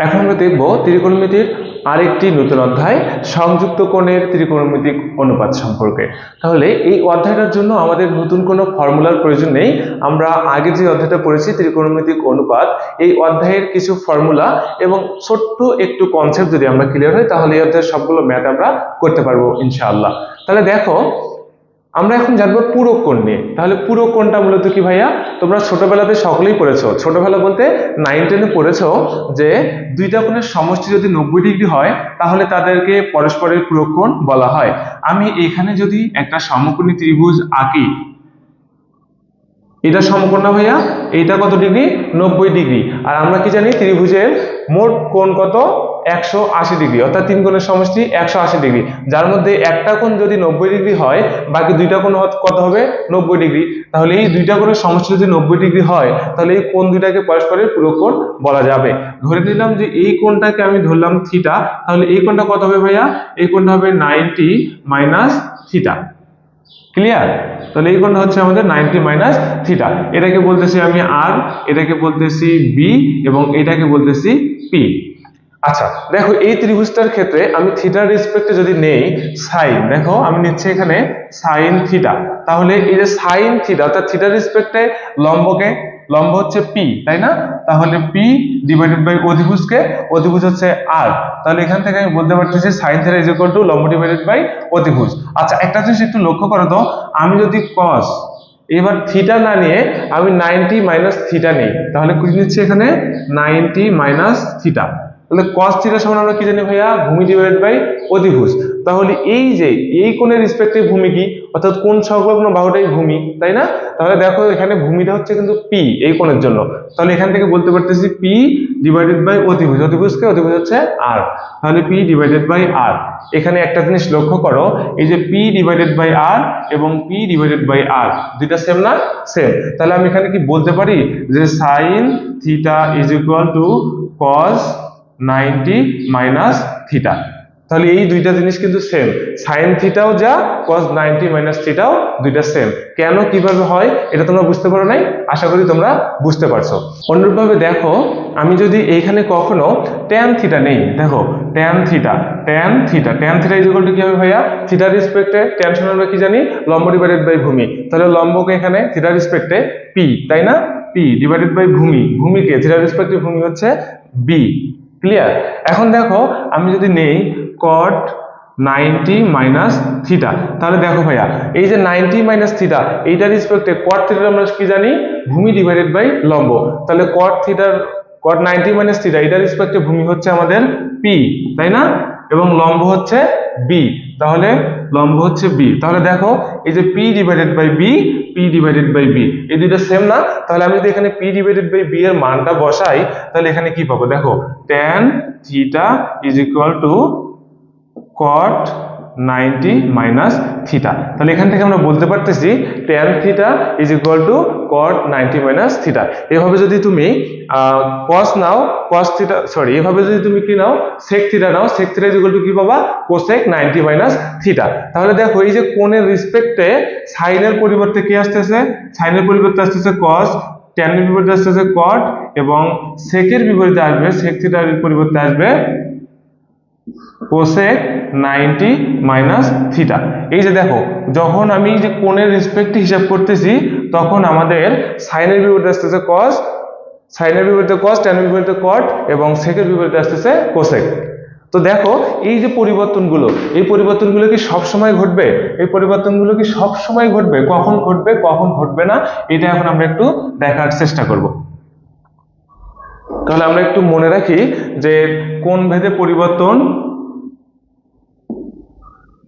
এখন আমরা দেখব ত্রিকোণমিতির আরেকটি নতুন অধ্যায় সংযুক্ত কোণের ত্রিকোণমিতিক অনুপাত সম্পর্কে। তাহলে এই অধ্যায়টার জন্য আমাদের নতুন কোনো ফর্মুলার প্রয়োজন নেই। আমরা আগে যে অধ্যায়টা পড়েছি ত্রিকোণমিতিক অনুপাত, এই অধ্যায়ের কিছু ফর্মুলা এবং ছোট্ট একটু কনসেপ্ট যদি আমরা ক্লিয়ার হই তাহলে এই অধ্যায়ের সবগুলো ম্যাথ আমরা করতে পারবো ইনশাআল্লাহ। তাহলে দেখো, আমরা এখন জানবো পূরক কোণ নিয়ে। তাহলে পূরক কোণটা মূলত কি ভাইয়া? তোমরা ছোটবেলাতে সকলেই পড়েছো, ছোটবেলা বলতে 9-10-এ পড়েছো যে দুইটা কোণের সমষ্টি যদি 90 ডিগ্রি হয় তাহলে তাদেরকে পরস্পরের পূরক কোণ বলা হয়। আমি এখানে যদি একটা সমকোণী ত্রিভুজ আঁকি, এটা সমকোণ না ভাইয়া? এইটা কত ডিগ্রি? 90 ডিগ্রি। আর আমরা কি জানি ত্রিভুজের মোট কোণ কত? 180 ডিগ্রি, অর্থাৎ তিন কোণের সমষ্টি 180 ডিগ্রি, যার মধ্যে একটা কোণ যদি 90 ডিগ্রি হয় বাকি দুইটা কোণ কত হবে? 90 ডিগ্রি। তাহলে এই দুইটা কোণের সমষ্টি যদি 90 ডিগ্রি হয় তাহলে এই কোণ দুইটাকে পরস্পরের পূরক কোণ বলা যাবে। ধরে নিলাম যে এই কোণটাকে আমি ধরলাম থিটা, তাহলে এই কোণটা কত হবে ভাইয়া? এই কোণটা হবে 90 মাইনাস থিটা। ক্লিয়ার? তাহলে এই কোণটা হচ্ছে আমাদের 90 মাইনাস থিটা। এটাকে বলতেছি আমি আর, এটাকে বলতেছি বি এবং এটাকে বলতেছি পি। আচ্ছা দেখো, এই ত্রিভুজটার ক্ষেত্রে আমি থিটার রেসপেক্টে যদি নেই সাইন, দেখো আমি নিচ্ছি এখানে সাইন থিটা। তাহলে এই যে সাইন থিটা অর্থাৎ থিটার রেসপেক্টে লম্বকে, লম্ব হচ্ছে পি, তাই না? তাহলে পি ডিভাইডেড বাই অধিভুজকে, অধিভুজ হচ্ছে আর। তাহলে এখান থেকে আমি বলতে পারতেছি sign theta is equal two লম্ব ডিভাইডেড বাই অধিভুজ। আচ্ছা একটা জিনিস একটু লক্ষ্য করো তো, আমি যদি কস এবার থিটা না নিয়ে আমি 90 মাইনাস থিটা নিই তাহলে কি নিচ্ছি এখানে? 90 মাইনাস থিটা। তাহলে cos থিটা সমান আমরা কি জানি ভাইয়া? ভূমি ডিভাইডেড বাই অধিভুজ। তাহলে এই যে এই কোণের রেসপেক্টে ভূমি কি, অর্থাৎ কোণ সংলগ্ন বাহুটাই ভূমি, তাই না? তাহলে দেখো এখানে ভূমিটা হচ্ছে কিন্তু পি এই কোণের জন্য। তাহলে এখান থেকে বলতে পারতেছি পি ডিভাইডেড বাই অধিভুজ, অধিভুজকে অধিভুজ হচ্ছে আর, তাহলে পি ডিভাইডেড বাই আর। এখানে একটা জিনিস লক্ষ্য করো, এই যে পি ডিভাইডেড বাই আর এবং পি ডিভাইডেড বাই আর দুইটা সেম না? সেম। তাহলে আমি এখানে কি বলতে পারি যে sine theta is equal to cos 90 minus theta. তাহলে এই দুইটা জিনিস কিন্তু সেম, সাইন থিটাও যা cos 90 মাইনাস থিটাও দুইটা সেম। কেন কিভাবে হয় এটা তোমরা বুঝতে পারো নাই? আশা করি তোমরা বুঝতে পারছো। অনুরূপভাবে দেখো, আমি যদি এইখানে কখনো tan থিটা নেই, দেখো tan theta, tan theta, tan theta is equal to কি হবে ভাইয়া? থিটার রেসপেক্টে tan সমান আমরা কি জানি? লম্ব ডিভাইডেড বাই ভূমি। তাহলে লম্বকে এখানে থিটার রেসপেক্টে পি, তাই না? পি ডিভাইডেড বাই ভূমি, ভূমিকে থিটার রেসপেক্টে ভূমি হচ্ছে বি। ক্লিয়ার? এখন দেখো আমি যদি নেই cot 90 মাইনাস থিটা, তাহলে দেখো ভাইয়া এই যে 90 মাইনাস থিটা এইটার রেসপেক্টে cot থিটা আমরা কি জানি? ভূমি ডিভাইডেড বাই লম্ব। তাহলে cot থিটার cot 90 মাইনাস থিটা এটার রেসপেক্টে ভূমি হচ্ছে আমাদের পি, তাই না? এবং লম্ব হচ্ছে বি, তাহলে লম্ব হচ্ছে বি। তাহলে দেখো এই যে P divided by B, P divided by B এই দুইটা সেম না? তাহলে আমি যদি এখানে পি ডিভাইডেড বাই বি এর মানটা বসাই তাহলে এখানে কি পাবো? দেখো tan theta is equal to cot 90 minus theta. তাহলে এখান থেকে আমরা বলতে পারতেছি tan theta is equal to cot 90 minus theta. এভাবে যদি তুমি cos নাও, cos থিটা সরি এভাবে যদি তুমি কি নাও sec theta now, sec theta is equal to কি পাবা? cosec 90 minus theta. তাহলে দেখো এই যে কোণের রেসপেক্টে সাইনের পরিবর্তে কি আসতেছে? সাইনের পরিবর্তে আসতেছে cos, tan এর বিপরীতে আসতেছে cot এবং sec এর বিপরীতে আসবে, sec থিটার পরিবর্তে আসবে cosec 90 মাইনাস থিটা। এই যে দেখো যখন আমি যে কোণের রেসপেক্টে হিসাব করতেছি তখন আমাদের সাইনের বিপরীতে আসতেছে cos, সাইনের বিপরীতে cos, tan এর বিপরীতে cot এবং sec এর বিপরীতে আসতেছে cosec। তো দেখো এই যে পরিবর্তনগুলো, এই পরিবর্তনগুলো কি সব সময় ঘটবে? এই পরিবর্তনগুলো কি সব সময় ঘটবে? কখন ঘটবে কখন ঘটবে না এটা এখন আমরা একটু দেখার চেষ্টা করব। তাহলে আমরা একটু মনে রাখি যে কোণ ভেদে পরিবর্তন,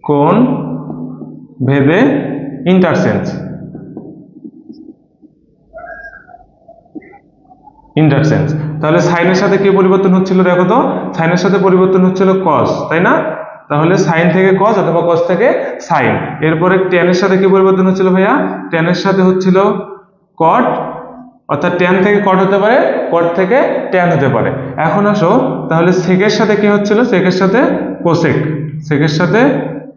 কোণ ভেদে ইন্টারচেঞ্জ, ইন্টারচেঞ্জ। তাহলে সাইনের সাথে কি পরিবর্তন হচ্ছিল? দেখো তো সাইনের সাথে পরিবর্তন হচ্ছিল cos, তাই না? তাহলে সাইন থেকে cos অথবা cos থেকে সাইন। এরপরে tan এর সাথে কি পরিবর্তন হচ্ছিল ভাইয়া? tan এর সাথে হচ্ছিল cot, অর্থাৎ tan থেকে cot হতে পারে, cot থেকে tan হতে পারে। এখন আসো তাহলে sec এর সাথে কি হচ্ছিল? sec এর সাথে cosec, sec এর সাথে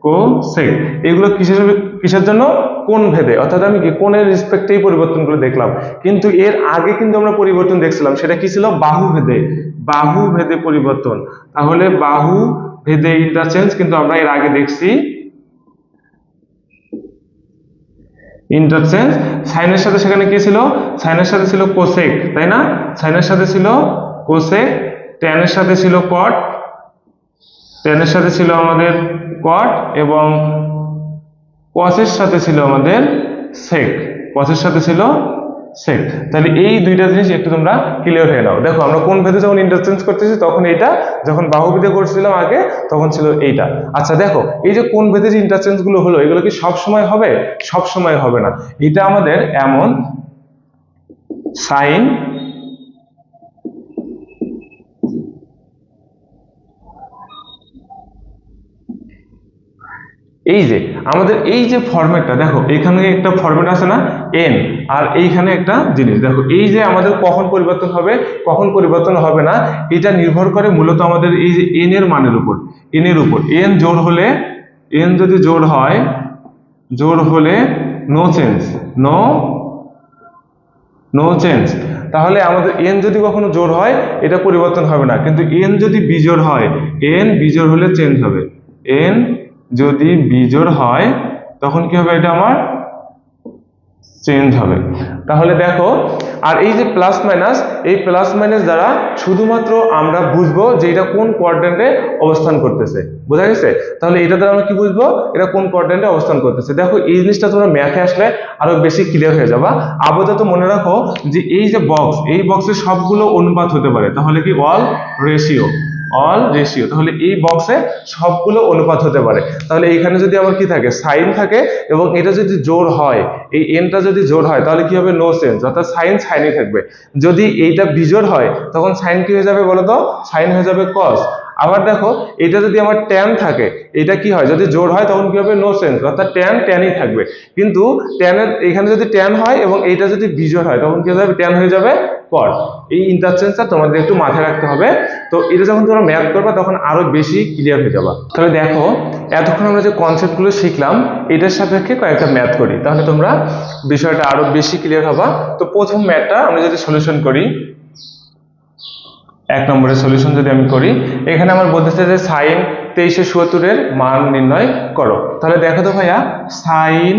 কোসেক, এগুলো কিসের জন্য? কোণ ভেদে, অর্থাৎ আমি কি কোণের রেসপেক্টে এই পরিবর্তনগুলো দেখলাম। কিন্তু এর আগে কিন্তু আমরা পরিবর্তন দেখছিলাম, সেটা কি ছিল? বাহু ভেদে, বাহু ভেদে পরিবর্তন। তাহলে বাহু ভেদে ইন্টারচেঞ্জ কিন্তু আমরা এর আগে দেখছি। ইন্টারচেঞ্জ সাইনের সাথে সেখানে কি ছিল? সাইনের সাথে ছিল কোসেক, তাই না? সাইনের সাথে ছিল কোসেক, ট্যানের সাথে ছিল কট, ট্যানের সাথে ছিল আমাদের কট, এবং কসের সাথে ছিল আমাদের সেক, কসের সাথে ছিল সেক। তাহলে এই দুইটা জিনিস একটু তোমরা ক্লিয়ার হয়ে নাও। দেখো আমরা কোন ভেদে যখন ইন্টারচেঞ্জ করতেছি তখন এইটা, যখন বাহু ভেদে করছিলাম আগে তখন ছিল এইটা। আচ্ছা দেখো, এই যে কোন ভেদে যে ইন্টারচেঞ্জ গুলো হলো, এগুলো কি সব সময় হবে? সব সময় হবে না। এটা আমাদের এমন সাইন এই যে আমাদের এই যে ফরম্যাটটা, দেখো এখানে একটা ফরম্যাট আছে না এন, আর এইখানে একটা জিনিস দেখো, এই যে আমাদের কখন পরিবর্তন হবে কখন পরিবর্তন হবে না, এটা নির্ভর করে মূলত আমাদের এই যে এন এর মানের উপর, এন এর উপর। এন জোড় হলে, এন যদি জোড় হয়, জোড় হলে no change, no no change. তাহলে আমাদের এন যদি কখনো জোড় হয় এটা পরিবর্তন হবে না, কিন্তু এন যদি বিজোড় হয়, এন বিজোড় হলে চেঞ্জ হবে। এন যদি বিজোড় হয় তখন কি হবে? এটা আমার চেঞ্জ হবে। তাহলে দেখো, আর এই যে প্লাস মাইনাস, এই প্লাস মাইনাস দ্বারা শুধুমাত্র আমরা বুঝবো যে এটা কোন কোয়াড্রেন্টে অবস্থান করতেছে, বোঝা গেছে? তাহলে এটা দ্বারা আমরা কি বুঝবো এটা কোন কোয়াড্রেন্টে অবস্থান করতেছে। দেখো এই জিনিসটা তোমরা ম্যাথে আসলে আরো বেশি ক্লিয়ার হয়ে যাবা। আপাতত মনে রাখো যে এই যে বক্স, এই বক্সে সবগুলো অনুপাত হতে পারে, তাহলে কি অল রেশিও, অল রেশিও, তাহলে এই বক্সে সবগুলো অনুপাত হতে পারে। তাহলে এইখানে যদি আমার কি থাকে? সাইন থাকে, এবং এটা যদি জোড় হয়, এই এনটা যদি জোড় হয় তাহলে কি হবে? নো চেঞ্জ, অর্থাৎ সাইন সাইনই থাকবে। যদি এইটা বিজোড় হয় তখন সাইন কি হয়ে যাবে বলো তো? সাইন হয়ে যাবে কস। আবার দেখো এটা যদি আমার ট্যান থাকে, এটা কি হয়? যদি জোড় হয় তখন কি হবে? নো চেঞ্জ, অর্থাৎ ট্যান ট্যানই থাকবে। কিন্তু ট্যানের এখানে যদি ট্যান হয় এবং এইটা যদি বিজোড় হয় তখন কি হয়ে যাবে? ট্যান হয়ে যাবে কট। এই ইন্টারচেঞ্জটা তোমাদের একটু মাথায় রাখতে হবে। তো এটা যখন তোমরা ম্যাথ করবে তখন আরো বেশি ক্লিয়ার হয়ে যাবে। তাহলে দেখো এতক্ষণ আমরা যে কনসেপ্টগুলো শিখলাম এটার সাপেক্ষে কয়েকটা ম্যাথ করি, তাহলে তোমরা বিষয়টা আরো বেশি ক্লিয়ার হবা। তো প্রথম ম্যাথটা আমরা যদি সলিউশন করি, 1 নম্বরের সলিউশন যদি আমি করি, এখানে আমার বলতেছে যে সাইন 2370 এর মান নির্ণয় করো। তাহলে দেখো তো ভাইয়া, সাইন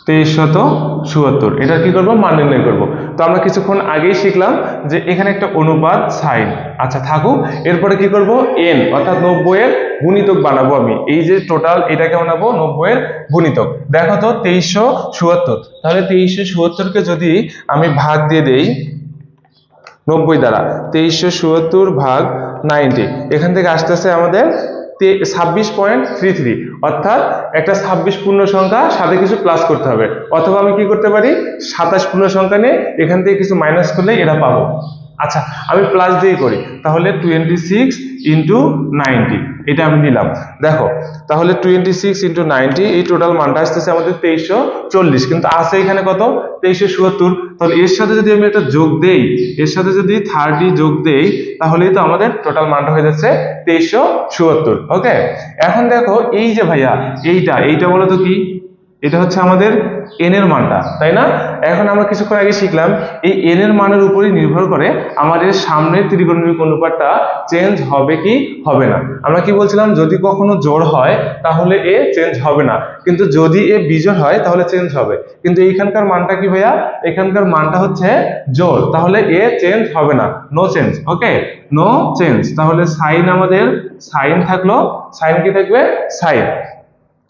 2370 এটার কি করব? মান নির্ণয় করব। তো আমরা কিছুক্ষণ আগেই শিখলাম যে এখানে একটা অনুপাত সাইন, আচ্ছা থাকুক। এরপরে কি করব? এন অর্থাৎ 90 এর গুণিতক বানাবো আমি। এই যে টোটাল এটাকে বানাবো 90 এর গুণিতক। দেখো তো 2370, তাহলে 2370 কে যদি আমি ভাগ দিয়ে দেই 90 দ্বারা, 2370 ভাগ 90, এখান থেকে আসতেছে আমাদের 26.33, অর্থাৎ একটা 26 পূর্ণ সংখ্যা সাথে কিছু প্লাস করতে হবে, অথবা আমি কি করতে পারি 27 পূর্ণ সংখ্যা নিয়ে এখান থেকে কিছু মাইনাস করলে এটা পাবো। আচ্ছা আমি প্লাস দিয়ে করি, তাহলে 26 ইন্টু 90 এটা আমি নিলাম। দেখো তাহলে 26 ইন্টু 90 এই টোটাল মানটা আসতেছে আমাদের 2340, কিন্তু আছে এখানে কত? 2370। তাহলে এর সাথে যদি আমি একটা যোগ দেই, এর সাথে যদি 30 যোগ দেই, তাহলেই তো আমাদের টোটাল মানটা হয়ে যাচ্ছে 2370। ওকে, এখন দেখো এই যে ভাইয়া এইটা বলো তো কি? এটা হচ্ছে আমাদের এন এর মানটা, তাই না? এখন আমরা কিছুক্ষণ আগে শিখলাম এই এন এর মানের উপরই নির্ভর করে আমাদের সামনের ত্রিকোণমিতিক অনুপাতটা চেঞ্জ হবে কি হবে না। আমরা কি বলছিলাম? যদি কখনো জোড় হয় তাহলে এ চেঞ্জ হবে না, কিন্তু যদি এ বিজোড় হয় তাহলে চেঞ্জ হবে। কিন্তু এইখানকার মানটা কি ভাইয়া? এখানকার মানটা হচ্ছে জোড়, তাহলে এ চেঞ্জ হবে না, নো চেঞ্জ। ওকে, নো চেঞ্জ। তাহলে সাইন আমাদের সাইন থাকলো, সাইন কি থাকবে? সাইন।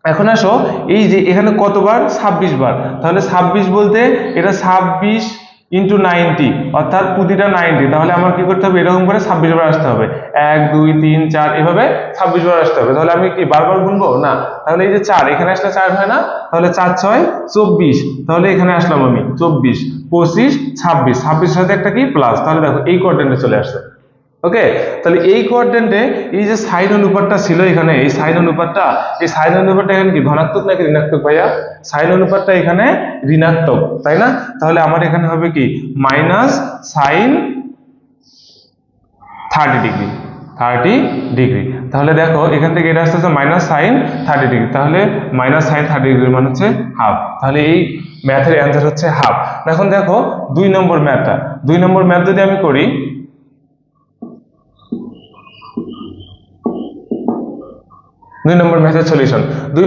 এখন আসো এই যে এখানে কতবার? 26 বার। তাহলে 26 বলতে এটা 26 ইন্টু 90, অর্থাৎ প্রতিটা 90, তাহলে আমার কি করতে হবে? এরকম করে 26 বার আসতে হবে, 1 2 3 4 এভাবে 26 বার আসতে হবে। তাহলে আমি কি বারবার গুনবো না? তাহলে এই যে 4 এখানে আসলে 4 হয় না, তাহলে 4 6 24, তাহলে এখানে আসলাম আমি 24 25 26, 26 সাথে একটা কি প্লাস, তাহলে দেখো এই কোয়াড্রেন্টে চলে আসছে। ওকে, তাহলে এই কোয়াড্রেন্টে এই যে সাইন অনুপাতটা ছিল এখানে, এই সাইন অনুপাতটা এখানে কি ধনাত্মক নাকি ঋণাত্মক ভাইয়া? সাইন অনুপাতটা এখানে ঋণাত্মক, তাই না? তাহলে আমার এখানে হবে কি মাইনাস সাইন 30 ডিগ্রি। 30 ডিগ্রি। তাহলে দেখো এখান থেকে এটা আসতেছে মাইনাস সাইন 30 ডিগ্রি, তাহলে মাইনাস সাইন 30 ডিগ্রির মান হচ্ছে হাফ। তাহলে এই ম্যাথের অ্যান্সার হচ্ছে হাফ। এখন দেখো 2 নম্বর ম্যাথটা, 2 নম্বর ম্যাথ যদি আমি করি, 2 নম্বর ম্যাথের সলিউশন, 2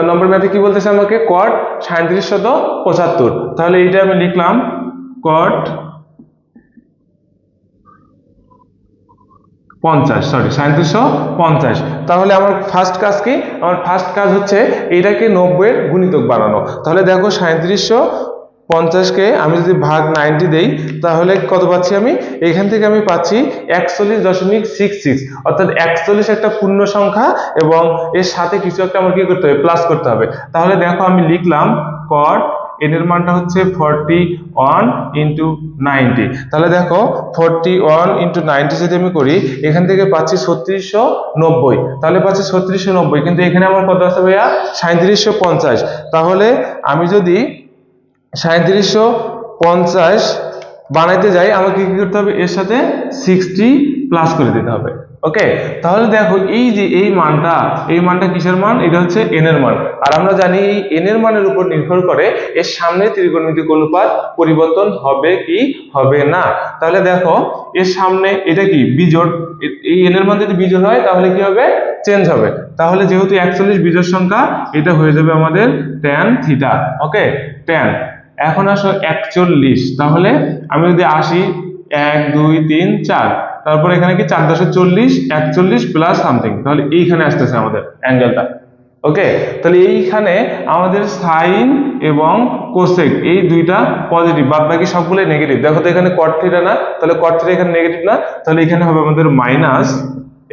নম্বর ম্যাথে কি বলতেছে আমাকে, কট 3775। তাহলে এইটা আমি লিখলাম কট 3750। তাহলে আমার ফার্স্ট কাজ কি, আমার ফার্স্ট কাজ হচ্ছে এটাকে 90 এর গুণিতক বানানো। তাহলে দেখো 3750কে আমি যদি ভাগ 90 দেই, তাহলে কত পাচ্ছি আমি, এখান থেকে আমি পাচ্ছি 41.66, অর্থাৎ 41 একটা পূর্ণ সংখ্যা এবং এর সাথে কিছু একটা আমার কি করতে হবে, প্লাস করতে হবে। তাহলে দেখো আমি লিখলাম কট n এর মানটা হচ্ছে 41 ইন্টু 90। তাহলে দেখো 41 ইন্টু 90 যদি আমি করি, এখান থেকে পাচ্ছি 3690। তাহলে পাচ্ছি 3690, কিন্তু এখানে আমার কত আছে ভাইয়া, 3750। তাহলে আমি যদি 3750 বানাইতে যাই, আমাকে কি করতে হবে, এর সাথে 60 প্লাস করে দিতে হবে। ওকে, তাহলে দেখো এই যে এই মানটা কিসের মান, এটা হচ্ছে n এর মান। আর আমরা জানি এই n এর মানের উপর নির্ভর করে এর সামনে ত্রিকোণমিতিক অনুপাত পরিবর্তন হবে কি হবে না। তাহলে দেখো এর সামনে এটা কি বিজোড়, এই n এর মান যদি বিজোড় হয় তাহলে কি হবে, চেঞ্জ হবে। তাহলে যেহেতু 41 বিজোড় সংখ্যা, এটা হয়ে যাবে আমাদের tan থিটা। ওকে, tan। এখন আসো 41, তাহলে আমি যদি আসি 1 2 3 4, তারপর এখানে কি 4.40, 41 প্লাস সামথিং, তাহলে এইখানে আসতেছে আমাদের অ্যাঙ্গেলটা। ওকে, তাহলে এইখানে আমাদের সাইন এবং কোসেক এই দুইটা পজিটিভ, বাদ বাকি সবগুলো নেগেটিভ। দেখো তো এখানে কট থিটা না, তাহলে কট থিটা এখানে নেগেটিভ না, তাহলে এখানে হবে আমাদের মাইনাস,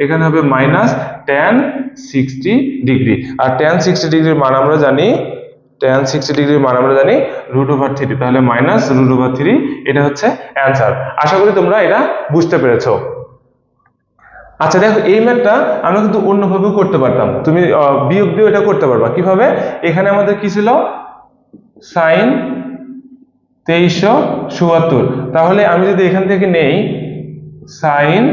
এখানে হবে মাইনাস tan 60 ডিগ্রি। আর tan 60 ডিগ্রির মান আমরা জানি, tan 60 ডিগ্রির মান আমরা জানি √3। তাহলে মাইনাস √3, এটা হচ্ছে অ্যান্সার। আশা করি তোমরা এটা বুঝতে পেরেছো। আচ্ছা দেখো এই ম্যাথটা আমরা কিন্তু অন্যভাবেও করতে পারতাম, তুমি বিয়োগ দিয়েও এটা করতে পারবা। কিভাবে, এখানে আমাদের কি ছিল, সাইন 2374। তাহলে আমি যদি এখান থেকে নেই সাইন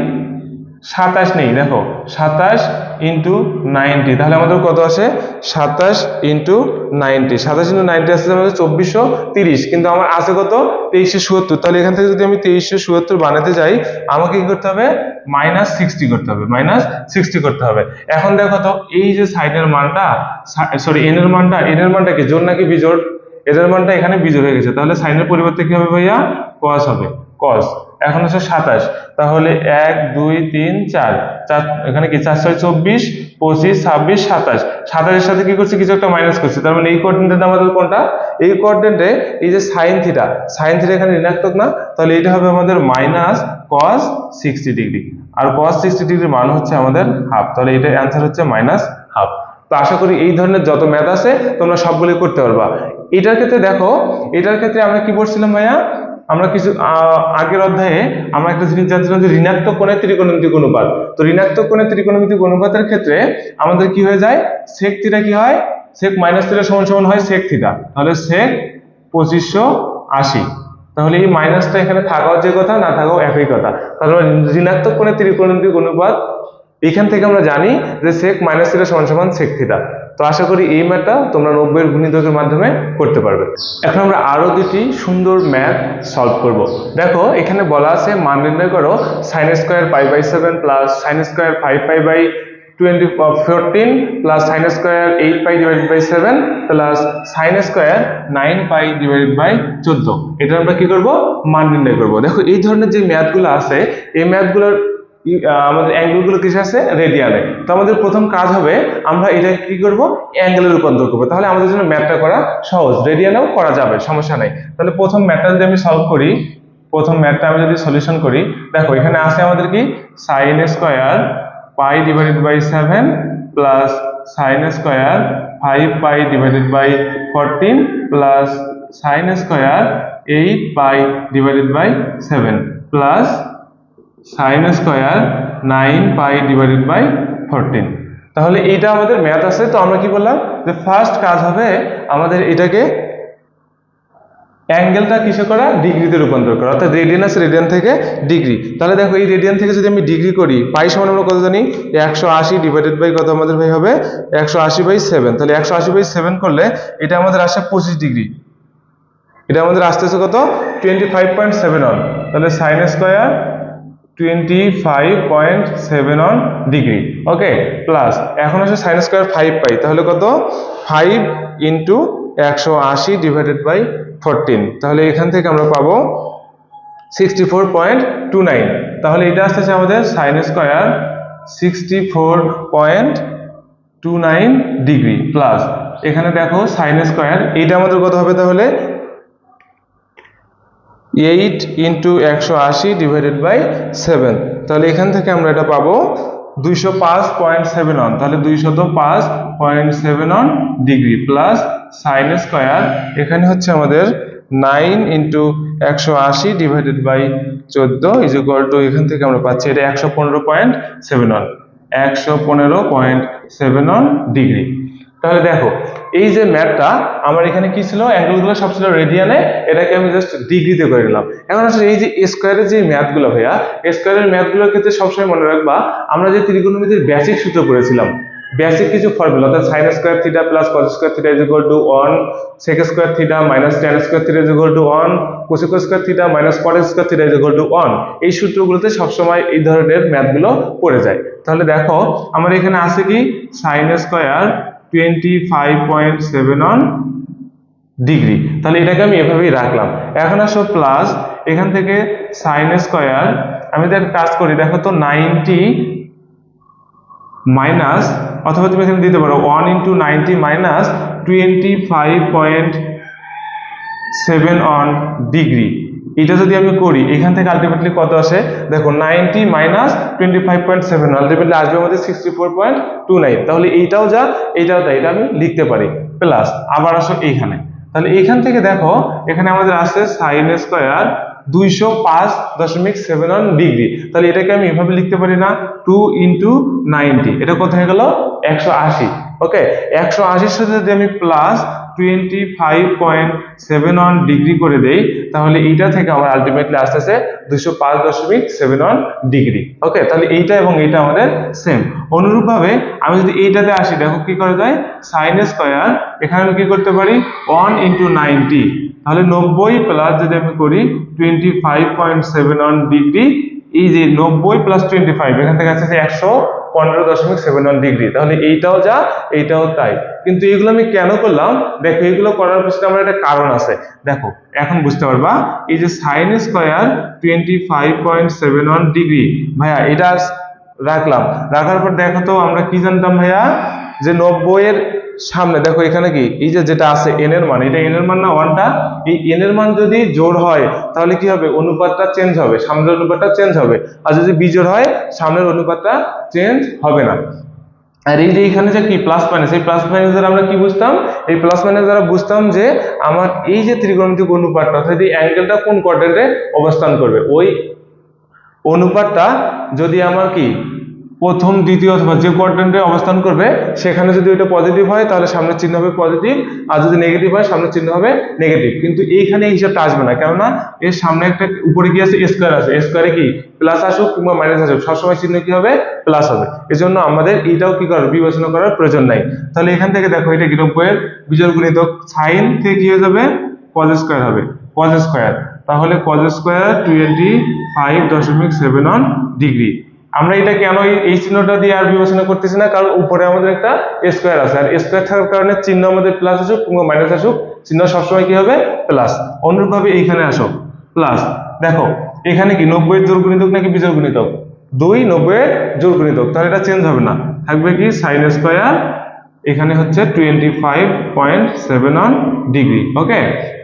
27 নেই, দেখো 27 ইন্টু 90, তাহলে আমাদের কত আসে, 27 ইন্টু 90, 27 ইন্টু 90 আসছে আমাদের 2430, কিন্তু আমার আছে কত, 2374। তাহলে এখান থেকে যদি আমি 2374 বানাতে যাই, আমাকে কি করতে হবে, মাইনাস 60 করতে হবে, মাইনাস 60 করতে হবে। এখন দেখো তো এই যে সাইনের মানটা, সরি n এর মানটা কি জোড় নাকি বিজোড়, এদের মানটা এখানে বিজোড় হয়ে গেছে, তাহলে সাইনের পরিবর্তে কি হবে ভাইয়া, cos হবে, cos। এখন হচ্ছে 27, তাহলে 1 2 3 4, এখানে কি 4 6 24 25 26 27, 27 এর সাথে কি করছে, কিছু একটা মাইনাস করছে, তার মানে এই কোঅর্ডিনেটে আমাদের কোনটা, এই কোঅর্ডিনেটে এই যে সাইন থিটা এখানে ঋণাত্মক না, তাহলে এটা হবে আমাদের মাইনাস cos 60 ডিগ্রি। আর cos 60 ডিগ্রির মান হচ্ছে আমাদের হাফ, তাহলে এটা অ্যান্সার হচ্ছে মাইনাস হাফ। তো আশা করি এই ধরনের যত ম্যাথ আছে তোমরা সবগুলো করতে পারবা। এটার ক্ষেত্রে দেখো, এটার ক্ষেত্রে আমরা কি পড়ছিলাম ভাইয়া, আমরা কিছু আগের অধ্যায়ে আমরা একটা জিনিস জানছিলাম যে ঋণাত্মক কোণের ত্রিকোণমিতিক অনুপাত। তো ঋণাত্মক কোণের ত্রিকোণমিতিক অনুপাতের ক্ষেত্রে আমাদের কি হয়ে যায়, সেক থিটা কি হয়, সেক মাইনাস থিটা সমান সমান হয় সেক থিটা, তাহলে সেক 2580। তাহলে এই মাইনাসটা এখানে থাকাও যে কথা, না থাকাও একই কথা। তাহলে ঋণাত্মক কোণের ত্রিকোণমিতিক অনুপাত এখান থেকে আমরা জানি যে সেক মাইনাস থিটা সমান সমান সেক থিটা। তো আশা করি এই ম্যাথটা তোমরা 90 এর গুণিতকের মাধ্যমে করতে পারবে। এখন আমরা আরো দুটি সুন্দর ম্যাথ সলভ করব। দেখো এখানে বলা আছে মান নির্ণয় করো sin square π/7 plus sin square 5π/14 plus sin square 8π/7 plus sin square 9π/14। এটা আমরা কি করব, মান নির্ণয় করব। দেখো এই ধরনের যে ম্যাথগুলো আছে, এই ম্যাথগুলোর আমাদের অ্যাঙ্গেলগুলো কিসে আছে, রেডিয়ানে। তো আমাদের প্রথম কাজ হবে আমরা এটা কি করব, অ্যাঙ্গেলে রূপান্তর করব। তাহলে আমাদের জন্য ম্যাথটা করা সহজ, রেডিয়ানেও করা যাবে, সমস্যা নাই। তাহলে প্রথম ম্যাথটা যদি আমি সলভ করি, প্রথম ম্যাথটা আমি যদি সলিউশন করি, দেখো এখানে আছে আমাদের কি sin square π/7 plus sin square 5π/14 plus sin square 8π/7 plus sin square 9π/14। তাহলে এইটা আমাদের ম্যাথ আছে। তো আমরা কি বললাম যে ফার্স্ট কাজ হবে আমাদের এটাকে অ্যাঙ্গেলটা কিসে করা, ডিগ্রিতে রূপান্তর করা, অর্থাৎ রেডিয়ান আছে রেডিয়ান থেকে ডিগ্রি। তাহলে দেখো এই রেডিয়ান থেকে যদি আমি ডিগ্রি করি, পাই সমান আমরা কত জানি, 180 ডিভাইডেড বাই কত আমাদের ভাই হবে, 180/7। তাহলে 180/7 করলে এটা আমাদের আসে 25 ডিগ্রি, এটা আমাদের আসতেছে কত, 25.7 তাহলে সাইন স্কয়ার 25.7 ডিগ্রি। ওকে, প্লাস এখন আসে সাইন স্কয়ার 5 পাই, তাহলে কত, 5 ইন্টু 180 ডিভাইডেড বাই 14, তাহলে এখান থেকে আমরা পাবো 64.29। তাহলে এটা আসতেছে আমাদের সাইন স্কয়ার 64.29 ডিগ্রি, প্লাস এখানে দেখো সাইন স্কয়ার এইটা আমাদের কত হবে, তাহলে 8 ইন্টু 180 ডিভাইডেড বাই 7, তাহলে এখান থেকে আমরা এটা পাবো 205.7, তাহলে 205.7 ডিগ্রি, প্লাস সাইন স্কয়ার এখানে হচ্ছে আমাদের 9 into 180 divided by 14 is equal to, এখান থেকে আমরা পাচ্ছি এটা 115.7, 115.7 ডিগ্রি। তাহলে দেখো এই যে ম্যাথটা আমার এখানে কি ছিল, অ্যাঙ্গেলগুলো সব ছিল রেডিয়ানে, এটাকে আমি জাস্ট ডিগ্রিতে করে নিলাম। এখন আসলে এই যে স্কয়ারের যে ম্যাথগুলো ভাইয়া, স্কয়ারের ম্যাথগুলোর ক্ষেত্রে সবসময় মনে রাখবা আমরা যে ত্রিকোণমিতির বেসিক সূত্র করেছিলাম, বেসিক কিছু ফর্মুলা, অর্থাৎ sine square theta plus cos square theta is equal to 1, sec square theta minus tan square theta is equal to 1, cosec square theta minus cot square theta is equal to 1, এই সূত্রগুলোতে সবসময় এই ধরনের ম্যাথগুলো পড়ে যায়। তাহলে দেখো আমার এখানে আছে কি, সাইন স্কয়ার 25.7 ডিগ্রি, তাহলে এটাকে আমি এভাবেই রাখলাম। এখন আসো প্লাস এখান থেকে সাইন স্কয়ার, আমি যদি কাজ করি দেখো তো 90 মাইনাস, অথবা তুমি এখানে দিতে পারো 1 ইন্টু 90 মাইনাস 25.7 ডিগ্রি, এটা যদি আমি করি এখান থেকে আলটিমেটলি কত আসে দেখো, 90 মাইনাস 25.7 আলটিমেটলি আসবে আমাদের 64.29। তাহলে এইটাও যা এইটাও তাই, এটা আমি লিখতে পারি। প্লাস আবার আসো এইখানে, তাহলে এইখান থেকে দেখো এখানে আমাদের আসছে সাইন স্কয়ার 205.7 ডিগ্রি, তাহলে এটাকে আমি এভাবে লিখতে পারি না, 2 ইন্টু 90, এটা কত হয়ে গেল 180। ওকে, 180 সাথে যদি আমি প্লাস 25.7 ডিগ্রি করে দেই, তাহলে এইটা থেকে আমার আলটিমেটলি আসতেছে 205.7 ডিগ্রি। ওকে, তাহলে এইটা এবং এইটা আমাদের সেম। অনুরূপভাবে আমি যদি এইটাতে আসি, দেখো কি করা যায়, সাইন স্কয়ার এখানে আমি কি করতে পারি 1 ইন্টু 90, তাহলে 90 প্লাস যদি আমি করি 25.7 ডিগ্রি, এই যে 90 প্লাস 25 এখান থেকে আসছে 115.7 ডিগ্রি, তাহলে এইটাও যা এইটাও তাই। কিন্তু এগুলো আমি কেন করলাম, দেখো এগুলো করার পিছনে আমার একটা কারণ আছে, দেখো এখন বুঝতে পারবা। এই যে সাইন স্কয়ার 25.7 ডিগ্রি ভাইয়া এটা রাখলাম, রাখার পর দেখো তো আমরা কি জানতাম ভাইয়া, যে 90 এর সামনে দেখো এখানে কি এই যে যেটা আছে এন এর মান, এটা এন এর মান না 1টা, এই এন এর মান যদি জোড় হয় তাহলে কি হবে, অনুপাতটা চেঞ্জ হবে, সামনের অনুপাতটা চেঞ্জ হবে, আর যদি বিজোড় হয় সামনের অনুপাতটা চেঞ্জ হবে না। আর এই যে এখানে যে কি প্লাস মাইনাস, এই প্লাস মাইনাস দ্বারা আমরা কি বুঝতাম, এই প্লাস মাইনাস দ্বারা বুঝতাম যে আমার এই যে ত্রিকোণমিতিক অনুপাতটা, অর্থাৎ এই অ্যাঙ্গেলটা কোন কোয়াড্রেন্টে অবস্থান করবে, ওই অনুপাতটা যদি আমার কি প্রথম দ্বিতীয় অথবা যে কোয়াড্রেন্টে অবস্থান করবে সেখানে যদি ওইটা পজিটিভ হয় তাহলে সামনের চিহ্ন হবে পজিটিভ, আর যদি নেগেটিভ হয় সামনের চিহ্ন হবে নেগেটিভ। কিন্তু এইখানে এই হিসাবটা আসবে না, কেননা এর সামনে একটা উপরে কি আছে স্কয়ার আছে, স্কয়ারে কি প্লাস আসুক কিংবা মাইনাস আসুক সবসময় চিহ্ন কি হবে প্লাস হবে, এজন্য আমাদের এইটাও কি করার বিবেচনা করার প্রয়োজন নাই। তাহলে এখান থেকে দেখো এটা কি 90 এর বিজোড় গুণিতক, সাইন থেকে কি হয়ে যাবে কজ স্কয়ার হবে, কজ স্কয়ার, তাহলে কজ স্কয়ার 25.7 ডিগ্রি। আমরা এটা কেন এই চিহ্নটা দিয়ে আর বিবেচনা করতেছি না, কারণ উপরে আমাদের একটা স্কয়ার আছে, আর স্কয়ার থাকার কারণে চিহ্ন আমাদের প্লাস আসুক কিংবা মাইনাস আসুক চিহ্ন সবসময় কি হবে প্লাস। অনুরূপভাবে এইখানে আসো প্লাস, দেখো এখানে কি 90 এর জোড় গুণিতক নাকি বিজোড় গুণিতক, 2 90 এর জোড় গুণিতক, তাহলে এটা চেঞ্জ হবে না, থাকবে কি সাইন স্কয়ার এখানে হচ্ছে 25.7 ডিগ্রি। ওকে,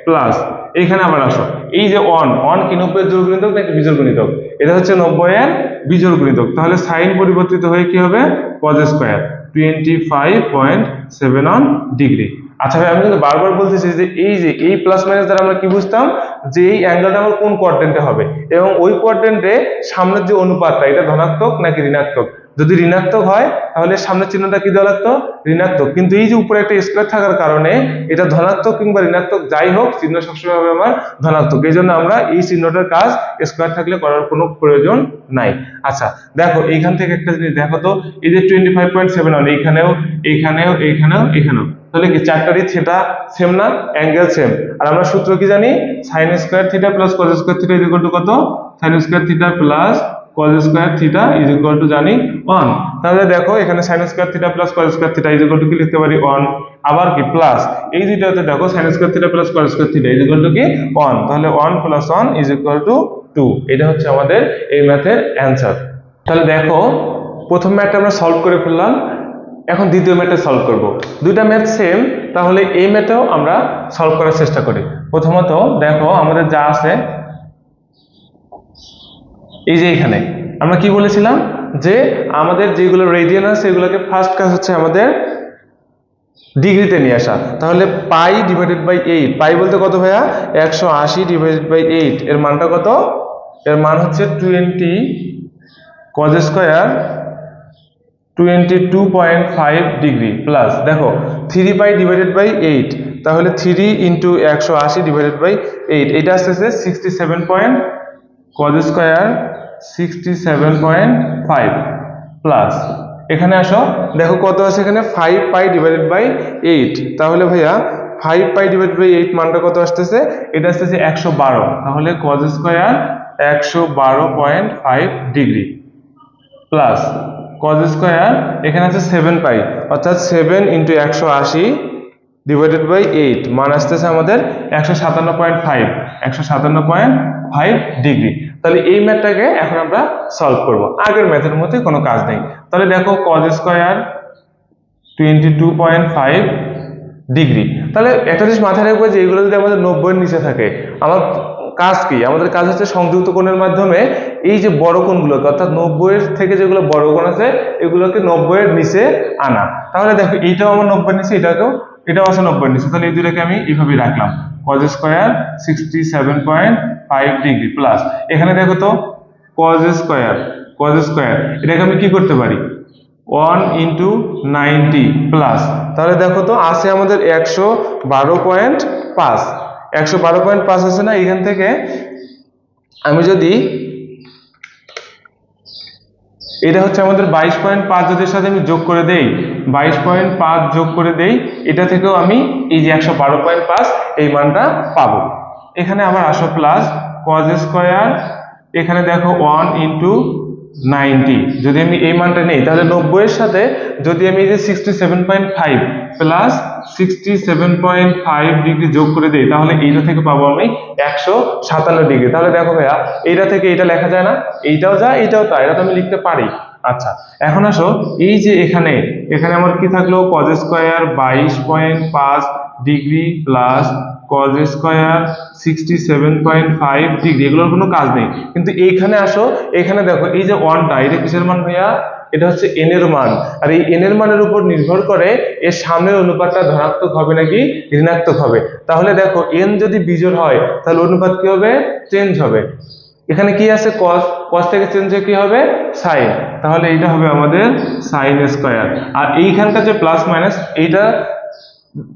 প্লাস এইখানে আবার আসো, এই যে 1 কি 90 এর জোড় গুণিতক নাকি বিজোড় গুণিতক, এটা হচ্ছে 90 এর বিজোড় গুণিতক, তাহলে সাইন পরিবর্তিত হয়ে কি হবে cos স্কয়ার 25.7 ডিগ্রি। আচ্ছা ভাই আমি কিন্তু বারবার বলতেছি যে এই প্লাস মাইনাস দ্বারা আমরা কি বুঝতাম, যে এই অ্যাঙ্গেলটা আমার কোন কোয়াড্রেন্টে হবে এবং ওই কোয়াড্রেন্টে সামনের যে অনুপাতটা এটা ধনাত্মক নাকি ঋণাত্মক, যদি ঋণাত্মক হয় তাহলে সামনের চিহ্নটা কি দেওয়া লাগতো, ঋণাত্মক। কিন্তু এই যে উপরে একটা স্কোয়ার থাকার কারণে এটা ধনাত্মক কিংবা ঋণাত্মক যাই হোক চিহ্ন সবসময় হবে আমার ধনাত্মক। এই জন্য আমরা এই চিহ্নটার কাজ স্কোয়ার থাকলে করার কোনো প্রয়োজন নাই। আচ্ছা দেখো এইখান থেকে একটা জিনিস দেখো তো, এই যে 25.71 এইখানেও এইখানেও এইখানেও এখানেও, তাহলে কি চারটারই থিটা সেম না, অ্যাঙ্গেল সেম। আর আমরা সূত্র কি জানি, sin square theta plus cos square theta is equal two কত, sin square theta plus cos square theta is equal two জানি 1। তাহলে দেখো এখানে sin square theta plus cos square theta is equal to কি লিখতে পারি 1, আবার কি প্লাস এই দুইটাতে দেখো sin square theta plus cos square theta is equal to কি 1, তাহলে 1 প্লাস 1 ইজ ইকুয়াল টু 2। এটা হচ্ছে আমাদের এই ম্যাথের অ্যানসার। তাহলে দেখো প্রথম ম্যাথটা আমরা সলভ করে ফেললাম, এখন দ্বিতীয় ম্যাথটা সলভ করব। দুইটা ম্যাথ সেম, তাহলে এই ম্যাথটাও আমরা সলভ করার চেষ্টা করি। প্রথমত দেখো আমাদের যা আছে, এই যে এখানে আমরা কি বলেছিলাম যে আমাদের যেগুলো রেডিয়ান আছে এগুলোকে ফার্স্ট কাজ হচ্ছে আমাদের ডিগ্রিতে নিয়ে আসা। তাহলে পাই ডিভাইডেড বাই 8, পাই বলতে কত ভাইয়া 180 ডিভাইডেড বাই 8, এর মানটা কত, এর মান হচ্ছে 20 cos স্কয়ার 22.5 ডিগ্রি প্লাস দেখো 3 পাই ডিভাইডেড বাই 8, তাহলে 3 ইন্টু 180 ডিভাইডেড বাই 8, এটা আসতেছে 67 পয়েন্ট cos স্কয়ার 67.5 প্লাস এখানে আসো দেখো কত আছে এখানে 5 পাই ডিভাইডেড বাই 8, তাহলে ভাইয়া 5 পাই ডিভাইডেড বাই 8 মানটা কত আসতেছে, এটা আসতেছে 112, তাহলে cos square 112.5 degree plus cos square এখানে আছে 7 পাই, অর্থাৎ 7 ইন্টু 180 ডিভাইডেড বাই 8 মান আসতেছে আমাদের 157.5 ডিগ্রি। তাহলে এই ম্যাথটাকে এখন আমরা সলভ করব, আগের ম্যাথের মধ্যে কোনো কাজ নেই। তাহলে দেখো cos স্কয়ার 22.5 ডিগ্রি, তাহলে একটা জিনিস মাথায় রাখবো যে এগুলো যদি আমাদের 90 এর নিচে থাকে, আমার কাজ কি, আমাদের কাজ হচ্ছে সংযুক্ত কোণের মাধ্যমে এই যে বড় কোণগুলোকে, অর্থাৎ 90 এর থেকে যেগুলো বড় কোণ আছে এগুলোকে 90 এর নিচে আনা। তাহলে দেখো এইটাও আমার 90 এর নিচে, এটাও আছে 90 এর নিচে, তাহলে এই দুটোকে আমি এইভাবে রাখলাম cos স্কয়ার 67.5 ডিগ্রি প্লাস এখানে দেখো তো cos স্কয়ার এটাকে আমি কি করতে পারি 1 ইন্টু 90 প্লাস, তাহলে দেখো তো আছে আমাদের 112.5 আছে না, এখান থেকে আমি যদি এটা হচ্ছে আমাদের 22.5 যদি সাথে আমি যোগ করে দেই 22.5 যোগ করে দেই, এটা থেকেও আমি এই যে 112.5 এই মানটা পাবো। এখানে আবার আসো প্লাস cos স্কয়ার, এখানে দেখো 1 ইন্টু 90, যদি আমি এই মানটা নেই তাহলে 90 এর সাথে যদি আমি এই যে 67.5 প্লাস 67.5 ডিগ্রি যোগ করে দেই, তাহলে এইটা থেকে পাবো আমি 157 ডিগ্রি। তাহলে দেখো ভাইয়া এইটা থেকে এটা লেখা যায় না, এইটাও যায় এইটাও তাই, এটা তো আমি লিখতে পারি। আচ্ছা এখন আসো এই যে এখানে আমার কি থাকলো cos square 22.5 degree plus cos square 67.5 degree, এগুলোর কোনো কাজ নেই। কিন্তু এইখানে আসো, এখানে দেখো এই যে 1টা এটা কিসের মান ভাইয়া, এটা হচ্ছে n এর মান, আর এই n এর মানের উপর নির্ভর করে এর সামনের অনুপাতটা ধনাত্মক হবে নাকি ঋণাত্মক হবে। তাহলে দেখো n যদি বিজোড় হয় তাহলে অনুপাত কি হবে, চেঞ্জ হবে। এখানে কি আছে cos থেকে চেঞ্জ হয়ে কি হবে sin, তাহলে এইটা হবে আমাদের sin স্কয়ার। আর এইখানকার যে প্লাস মাইনাস এইটা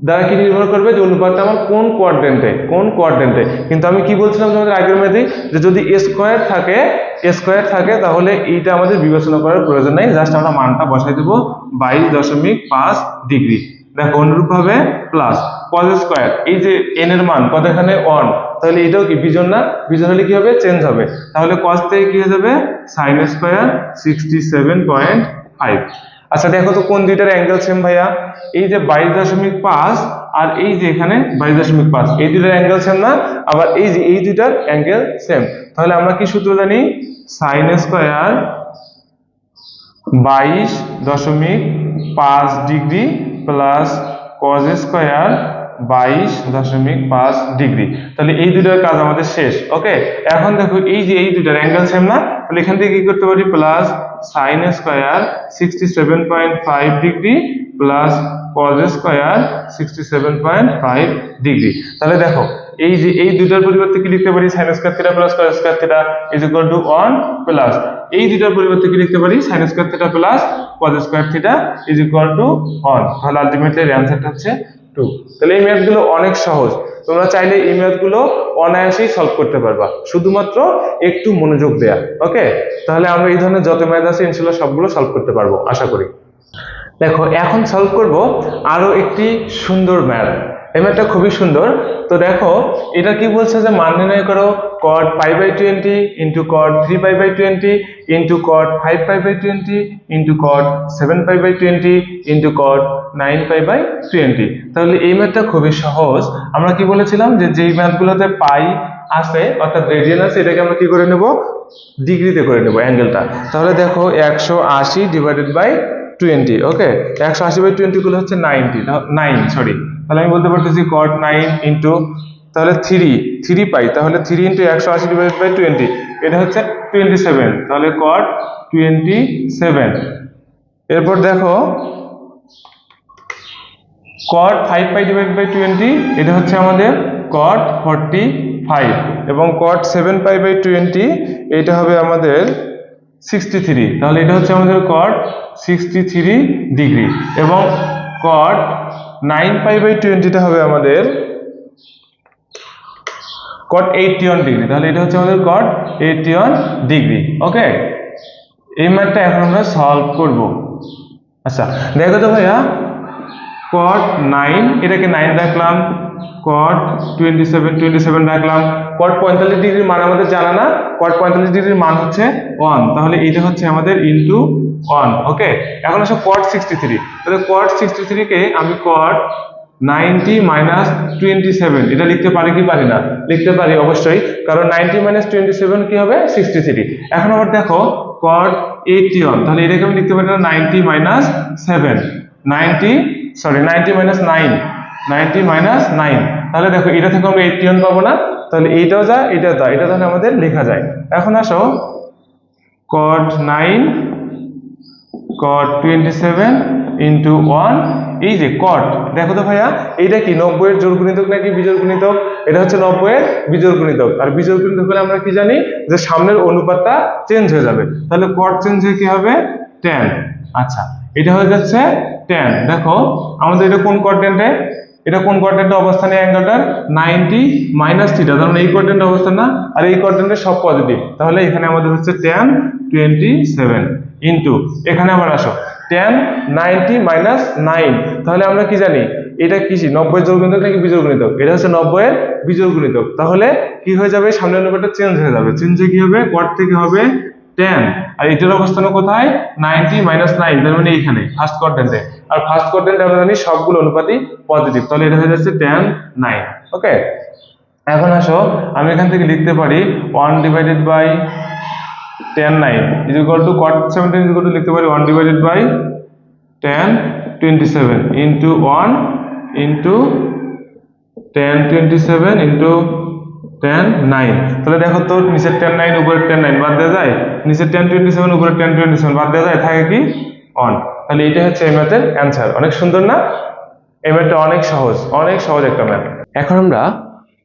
দ্বারা কি নির্ভর করবে যে অনুপাতটা আমার কোন কোয়াড্রেন্টে। কিন্তু আমি কি বলছিলাম তোমাদের আগের ম্যাথে যে যদি স্কয়ার থাকে তাহলে এইটা আমাদের বিবেচনা করার প্রয়োজন নাই, জাস্ট আমরা মানটা বসাই দেব 22.5 ডিগ্রি। দেখো অনুরূপ ভাবে প্লাস cos স্কয়ার, এই যে n এর মান কত এখানে 1, তাহলে এটাও কি বিজোড় না, বিজোড় হলে কি হবে চেঞ্জ হবে, তাহলে cos থেকে কি হয়ে যাবে sin স্কয়ার 67.5। আচ্ছা দেখো তো কোন দুইটার অ্যাঙ্গেল সেম ভাইয়া, এই যে 22.5 আর এই যে এখানে 22.5, এই দুইটার অ্যাঙ্গেল সেম না, আবার এই যে এই দুইটার অ্যাঙ্গেল সেম। তাহলে আমরা কি সূত্র জানি, sin square 22.5 degree plus cos square 22.5 degree. তাহলে এই দুইটার কাজ আমাদের শেষ। ওকে, এখন দেখো এই যে এই দুইটার অ্যাঙ্গেল সেম না, তাহলে এখান থেকে কি করতে পারি plus sin square 67.5 degree plus cos square 67.5 degree. তাহলে দেখো এই যে এই দুইটার পরিবর্তে কি লিখতে পারি sin square theta plus cos square theta is equal to 1 plus এই দুইটার পরিবর্তে কি লিখতে পারি sin square theta plus cos square theta is equal to 1। তাহলে আলটিমেটলি এর অ্যানসারটা হচ্ছে 2। তাহলে এই ম্যাথগুলো অনেক সহজ, তোমরা চাইলে এই ম্যাথগুলো অনায়াসেই সলভ করতে পারবা, শুধুমাত্র একটু মনোযোগ দেয়া। ওকে, তাহলে আমরা এই ধরনের যত ম্যাথ আছে ইনশাআল্লাহ সবগুলো সলভ করতে পারবো আশা করি। দেখো এখন সলভ করব আরো একটি সুন্দর ম্যাথ। এই ম্যাথটা খুবই সুন্দর। তো দেখো এটা কি বলছে যে মান নির্ণয় করো cot π/20 into cot 3π/20 into cot 5π/20 into cot 7π/20 into cot 9π/20। তাহলে এই ম্যাথটা খুবই সহজ। আমরা কি বলেছিলাম যে যেই ম্যাথগুলোতে পাই আছে অর্থাৎ রেডিয়ান আছে এটাকে আমরা কি করে নেব, ডিগ্রিতে করে নেব অ্যাঙ্গেলটা। তাহলে দেখো 180 ডিভাইডেড বাই 20। ওকে, 180/20 গুলো হচ্ছে 9 সরি, তাহলে আমি বলতে পারতেছি cot 9 ইনটু তাহলে 3 পাই, তাহলে 3 ইনটু 180 ডিভাইডেড বাই 20 এটা হচ্ছে 27, তাহলে cot 27। এরপর দেখো cot 5π ডিভাইডেড বাই 20 এটা হচ্ছে আমাদের cot 45 এবং cot 7π/20 এটা হবে আমাদের 63, তাহলে এটা হচ্ছে আমাদের cot 63 ডিগ্রি এবং cot 9π/20 টা হবে আমাদের cot 81 ডিগ্রি, তাহলে এটা হচ্ছে আমাদের cot 81 ডিগ্রি। ওকে, এই ম্যাথটা এখন আমরা সলভ করব। আচ্ছা দেখো তো ভাইয়া cot 9 এটাকে 9 রাখলাম, cot 27 রাখলাম, cot 45 ডিগ্রির মান আমাদের জানা না, cot 45 ডিগ্রির মান হচ্ছে 1, তাহলে এটা হচ্ছে আমাদের ইনটু 1। ওকে, এখন আসো cot 63, তাহলে cot 63 কে আমি cot 90 মাইনাস 27 এটা লিখতে পারি কি পারি না, লিখতে পারি অবশ্যই, কারণ 90 মাইনাস 27 কি হবে 63। এখন আবার দেখো cot 81, তাহলে এটাকে আমি লিখতে পারি না 90 মাইনাস 7 90 মাইনাস 9, তাহলে দেখো এটা থেকে আমরা 81 পাবো না, তাহলে এইটাও যা এটা যা, এটা তাহলে আমাদের লেখা যায়। এখন আসো cot 9 cot 27 ইনটু 1, এই যে cot দেখো তো ভাইয়া এইটা কি 90 এর জোড় গুণিতক নাকি বিজোড় গুণিতক, এটা হচ্ছে 90 এর বিজোড় গুণিতক, আর বিজোড় গুণিতক হলে আমরা কি জানি যে সামনের অনুপাতটা চেঞ্জ হয়ে যাবে, তাহলে cot চেঞ্জ হয়ে কি হবে tan। আচ্ছা এটা হয়ে যাচ্ছে tan। দেখো আমাদের এটা কোন কোয়াড্রেন্টে, এটা কোন কোয়াড্রেন্টে অবস্থানে অ্যাঙ্গেলটার 90 মাইনাস থিটা, তার মানে এই কোয়াড্রেন্টে অবস্থান না, আর এই কোয়াড্রেন্টে সব পজিটিভ, তাহলে এখানে আমাদের হচ্ছে tan 27 ইনটু এখানে আবার আসো tan 90 মাইনাস 9, তাহলে আমরা কি জানি এটা কি 90 জোড় গুণিতক নাকি বিজোড় গুণিতক, এটা হচ্ছে 90 এর বিজোড় গুণিতক, তাহলে কি হয়ে যাবে সামনের অনুপাতটা চেঞ্জ হয়ে যাবে, চেঞ্জ হয়ে কি হবে cot থেকে হবে tan, আর এটার অবস্থান কোথায় 90 মাইনাস 9, তার মানে এইখানে ফার্স্ট কোয়াড্রেন্টে, আর ফার্স্ট কোয়াড্রেন্টে আমরা জানি সবগুলো অনুপাতই পজিটিভ, তাহলে এটা হয়ে যাচ্ছে tan 9। ওকে, এখন আসো আমি এখান থেকে লিখতে পারি 1 divided by tan 9 is equal to cot 17 is equal to লিখতে পারি 1 divided by tan 27 into 1 into tan 27 into tan 9, তাহলে দেখো তো নিচের tan 9 উপরের tan 9 বাদ দেওয়া যায়, নিচের tan 27 উপরের tan 27 বাদ দেওয়া যায়, থাকে কি 1। তাহলে এটা হচ্ছে এই ম্যাথের অ্যানসার। অনেক সুন্দর না, এই ম্যাথটা অনেক সহজ একটা ম্যাথ। এখন আমরা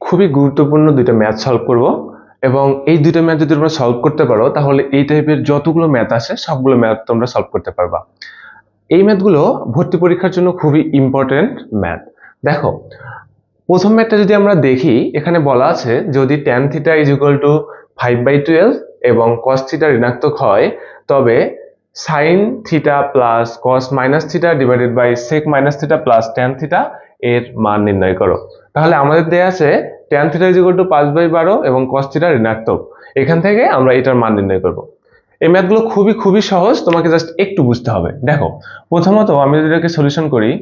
খুবই গুরুত্বপূর্ণ দুইটা ম্যাথ সলভ করব, এবং এই দুইটা ম্যাথ যদি তোমরা সলভ করতে পারো তাহলে এই টাইপের যতগুলো ম্যাথ আসে সবগুলো ম্যাথ তোমরা সলভ করতে পারবা। এই ম্যাথগুলো ভর্তি পরীক্ষার জন্য খুবই ইম্পর্টেন্ট ম্যাথ। দেখো প্রথম ম্যাথটা যদি আমরা দেখি, এখানে বলা আছে যদি tan theta is equal to 5/12 এবং cos থিটা ঋণাত্মক হয় তবে sin theta plus cos minus theta divided by sec minus theta plus tan theta এর মান নির্ণয় করো। তাহলে আমাদের দেয়া আছে tan theta is equal to 5/12 এবং cos থিটা ঋণাত্মক, এখান থেকে আমরা এটার মান নির্ণয় করব। এই ম্যাথগুলো খুবই সহজ, তোমাকে জাস্ট একটু বুঝতে হবে। দেখো প্রথমত আমি যদি এটাকে সলিউশন করি,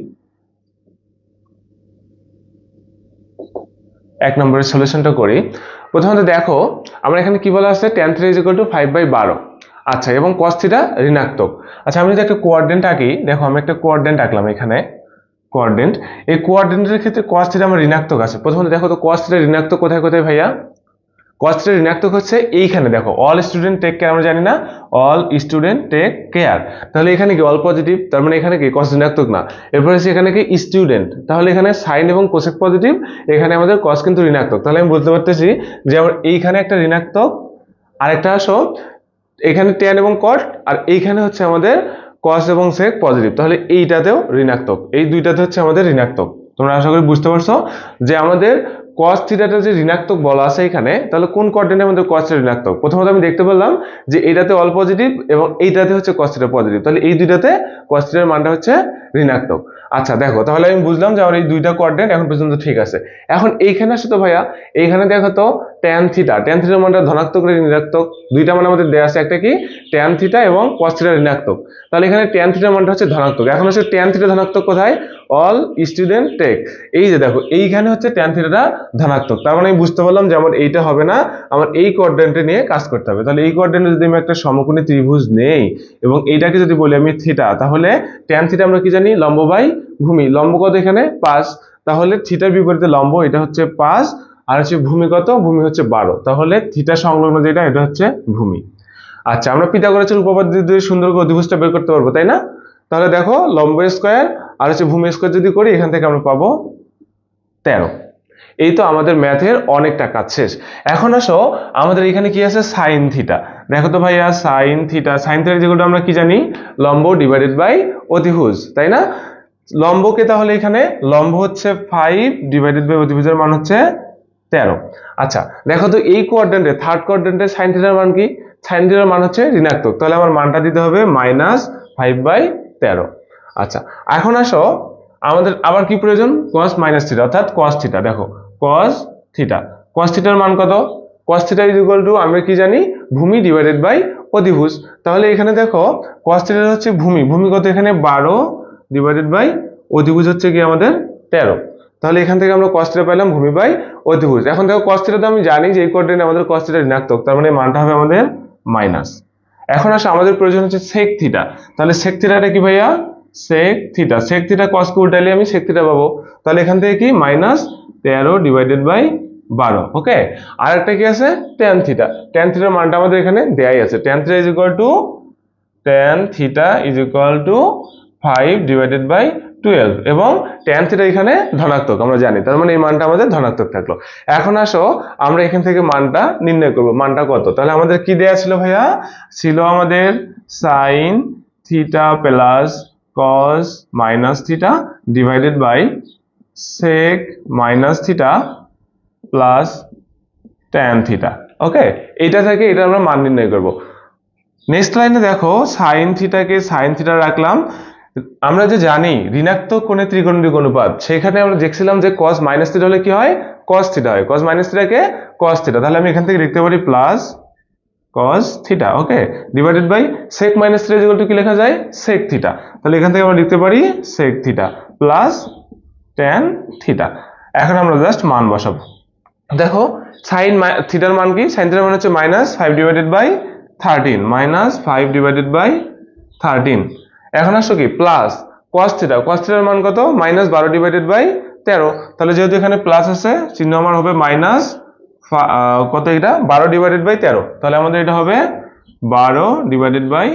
এক নম্বরের সলিউশনটা করি। প্রথমত দেখো আমরা এখানে কি বলা আছে tan theta is equal to 5/12, আচ্ছা, এবং cos থিটা ঋণাত্মক। আচ্ছা আমি যদি একটা কোঅর্ডিনেট আঁকি, দেখো আমি একটা কোঅর্ডিনেট আঁকলাম এখানে কোঅর্ডিনেট, এই কোঅর্ডিনেটের ক্ষেত্রে cos থিটা আমার ঋণাত্মক আছে। প্রথমত দেখো তো cos থিটা ঋণাত্মক কোথায় ভাইয়া, cos থিটা ঋণাত্মক হচ্ছে এইখানে দেখো অল স্টুডেন্ট টেক কেয়ার আমরা জানি না অল স্টুডেন্ট টেক কেয়ার তাহলে এখানে কি অল পজিটিভ তার মানে এখানে কি cos ঋণাত্মক না এরপরে আছে এখানে কি স্টুডেন্ট তাহলে এখানে sin এবং cosec পজিটিভ এখানে আমাদের cos কিন্তু ঋণাত্মক তাহলে আমি বলতে পারতেছি যে আমার এইখানে একটা ঋণাত্মক আরেকটা আসো এখানে tan এবং cot আর এইখানে হচ্ছে আমাদের cos এবং sec পজিটিভ তাহলে এইটাতেও ঋণাত্মক এই দুইটাতে হচ্ছে আমাদের ঋণাত্মক তোমরা আশা করি বুঝতে পারছো যে আমাদের cos থিটাটা যে ঋণাত্মক বলা আছে এখানে তাহলে কোন কোঅর্ডিনেটের মধ্যে cos থিটা ঋণাত্মক প্রথমত আমি দেখতে পেলাম যে এইটাতে অল পজিটিভ এবং এইটাতে হচ্ছে cos থিটা পজিটিভ তাহলে এই দুইটাতে cos থিটার মানটা হচ্ছে ঋণাত্মক আচ্ছা দেখো তাহলে আমি বুঝলাম যে আমার এই দুইটা কোঅর্ডিনেট এখন পর্যন্ত ঠিক আছে এখন এইখানে আসো তো ভাইয়া এইখানে দেখো তো tan থিটার মানটা ধনাত্মক না ঋণাত্মক দুইটা মান আমাদের দেয়া আছে একটা কি tan থিটা এবং cos থিটা ঋণাত্মক তাহলে এখানে tan থিটার মানটা হচ্ছে ধনাত্মক এখন হচ্ছে tan থিটা ধনাত্মক কোথায় অল স্টুডেন্ট টেক এই যে দেখো এইখানে হচ্ছে tan থিটাটা ধনাত্মক তার মানে আমি বুঝতে পারলাম যে আমার এইটা হবে না আমার এই কোঅর্ডিনেটে নিয়ে কাজ করতে হবে তাহলে এই কোঅর্ডিনেটে যদি আমি একটা সমকোণী ত্রিভুজ নেই এবং এইটাকে যদি বলি আমি থিটা তাহলে tan থিটা আমরা কি জানি লম্ব বাই ভূমি লম্ব কত এখানে 5 তাহলে থিটার বিপরীতে লম্ব এটা হচ্ছে 5 আর হচ্ছে ভূমি কত ভূমি হচ্ছে 12 তাহলে থিটা সংলগ্ন যেটা এটা হচ্ছে ভূমি আচ্ছা আমরা পিথাগোরাসের উপপাদ্য দিয়ে সুন্দর করে অধিভুজটা বের করতে পারবো তাই না তাহলে দেখো লম্ব স্কয়ার আর হচ্ছে ভূমি স্কয়ার যদি করি এখান থেকে আমরা পাবো 13 এই তো আমাদের ম্যাথের অনেকটা কাজ শেষ এখন আসো আমাদের এখানে কি আছে sin থিটা দেখো তো ভাইয়া sin থিটা যেগুলো আমরা কি জানি লম্ব ডিভাইডেড বাই অতিভুজ তাই না লম্বকে তাহলে এখানে লম্ব হচ্ছে 5 ডিভাইডেড বাই অতিভুজের মান হচ্ছে 13 আচ্ছা দেখো তো এই কোঅর্ডিনেটে থার্ড কোঅর্ডিনেটে sin থিটার মান কি sin থিটার মান হচ্ছে ঋণাত্মক তাহলে আমার মানটা দিতে হবে -5/13 আচ্ছা এখন আসো আমাদের আবার কি প্রয়োজন cos থিটা অর্থাৎ cos থিটা দেখো cos থিটার মান কত cos থিটা আমরা কি জানি ভূমি ডিভাইডেড বাই অতিভুজ তাহলে এখানে দেখো cos থিটা হচ্ছে ভূমি কত এখানে 12 ডিভাইডেড বাই অতিভুজ হচ্ছে কি আমাদের 13 তাহলে এখান থেকে আমরা cos থিটা পেলাম ভূমি বাই অতিভুজ এখন দেখো cos থিটা তো আমি জানি যে এই কোঅর্ডিনেটে আমাদের cos থিটা ঋণাত্মক তার মানে মানটা হবে আমাদের মাইনাস এখন আসলে আমাদের প্রয়োজন হচ্ছে sec থিটা তাহলে sec থিটাটা কি ভাইয়া sec থিটা cos কে উল্টাইলে আমি sec থিটা পাবো তাহলে এখান থেকে কি -13 ডিভাইডেড বাই 12 ওকে আর একটা কি আছে tan থিটার মানটা আমাদের এখানে দেয়াই আছে tan theta is equal to 5 divided by 12 এবং tan থিটা এখানে ধনাত্মক আমরা জানি তার মানে এই মানটা আমাদের ধনাত্মক থাকলো এখন আসো আমরা এখান থেকে মানটা নির্ণয় করব মানটা কত তাহলে আমাদের কি দেয়া ছিল ভাইয়া ছিল আমাদের sin theta plus cos theta divided by sec theta plus tan theta okay এটা থেকে এটা আমরা মান নির্ণয় করব নেক্সট লাইনে দেখো sin থিটা রাখলাম আমরা যে জানি ঋণাত্মক কোণে ত্রিকোণমিতিক অনুপাত সেখানে আমরা দেখছিলাম যে cos থিটা হলে কি হয় cos থিটা হয় cos থিটাকে cos থিটা তাহলে আমি এখান থেকে লিখতে পারি plus cos theta okay divided by sec theta equal to কি লেখা যায় sec থিটা তাহলে এখান থেকে আমরা লিখতে পারি sec theta plus tan theta এখন আমরা জাস্ট মান বসাবো দেখো sin থিটার মান কি sin থিটার মান হচ্ছে -5 ডিভাইডেড বাই 13 -5 ডিভাইডেড বাই 13 এখন আসো কি প্লাস cos থিটার মান কত -12 ডিভাইডেড বাই 13 তাহলে যেহেতু এখানে প্লাস আছে চিহ্ন আমার হবে মাইনাস কত এটা 12 ডিভাইডেড বাই 13 তাহলে আমাদের এটা হবে 12 divided by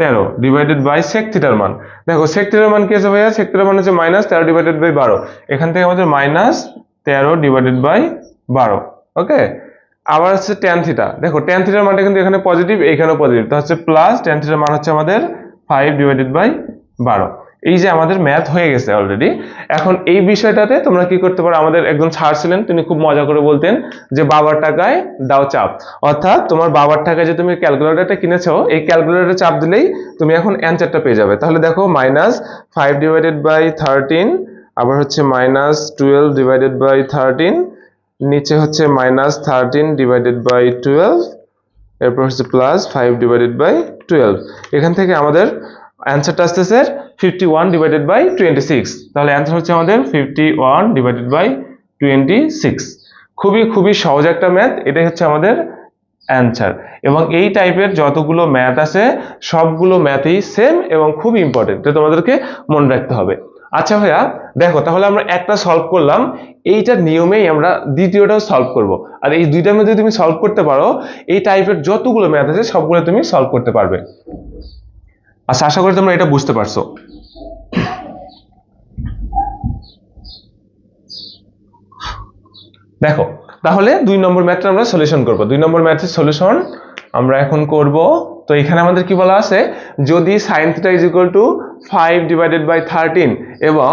13 divided by sec থিটার মান দেখো sec থিটার মান কি আছে ভাইয়া sec থিটার মান হচ্ছে -13 ডিভাইডেড বাই 12 এখান থেকে আমাদের -13 ডিভাইডেড বাই 12 ওকে আবার হচ্ছে tan থিটা দেখো tan থিটার মানটা কিন্তু এখানে পজিটিভ এখানেও পজিটিভ তো হচ্ছে প্লাস tan থিটার মান হচ্ছে আমাদের 5 ডিভাইডেড বাই 12 এই যে আমাদের ম্যাথ হয়ে গেছে অলরেডি এখন এই বিষয়টাতে তোমরা কি করতে পারো আমাদের একজন স্যার ছিলেন তিনি খুব মজা করে বলতেন যে বাবার টাকায় দাও চাপ অর্থাৎ তোমার বাবার টাকায় যে তুমি ক্যালকুলেটরটা কিনেছো এই ক্যালকুলেটরে চাপ দিলেই তুমি এখন অ্যানসারটা পেয়ে যাবে তাহলে দেখো -5 ডিভাইডেড বাই 13 আবার হচ্ছে -12 ডিভাইডেড বাই 13 নিচে হচ্ছে -13 ডিভাইডেড বাই 12 এরপর হচ্ছে +5 ডিভাইডেড বাই 12 এখান থেকে আমাদের অ্যানসারটা আসতেছে 51 ডিভাইডেড বাই 26 তাহলে অ্যানসার হচ্ছে আমাদের 51 ডিভাইডেড বাই 26 খুবই সহজ একটা ম্যাথ এটাই হচ্ছে আমাদের অ্যানসার এবং এই টাইপের যতগুলো ম্যাথ আছে সবগুলো ম্যাথই সেম এবং খুব ইম্পর্টেন্ট তো তোমাদেরকে মনে রাখতে হবে আচ্ছা ভাইয়া দেখো, তাহলে আমরা একটা সলভ করলাম, এইটার নিয়মেই আমরা দ্বিতীয়টাও সলভ করব। আর এই দুইটার মধ্যে তুমি সলভ করতে পারো, এই টাইপের যতগুলো ম্যাথ আছে সবগুলো তুমি সলভ করতে পারবে। আচ্ছা, আশা করি তোমরা এটা বুঝতে পারছো। দেখো, তাহলে 2 নম্বর ম্যাথটা আমরা সলিউশন করব। 2 নম্বর ম্যাথের সলিউশন আমরা এখন করব। তো এখানে আমাদের কি বলা আছে, যদি sin θ = 5/13 এবং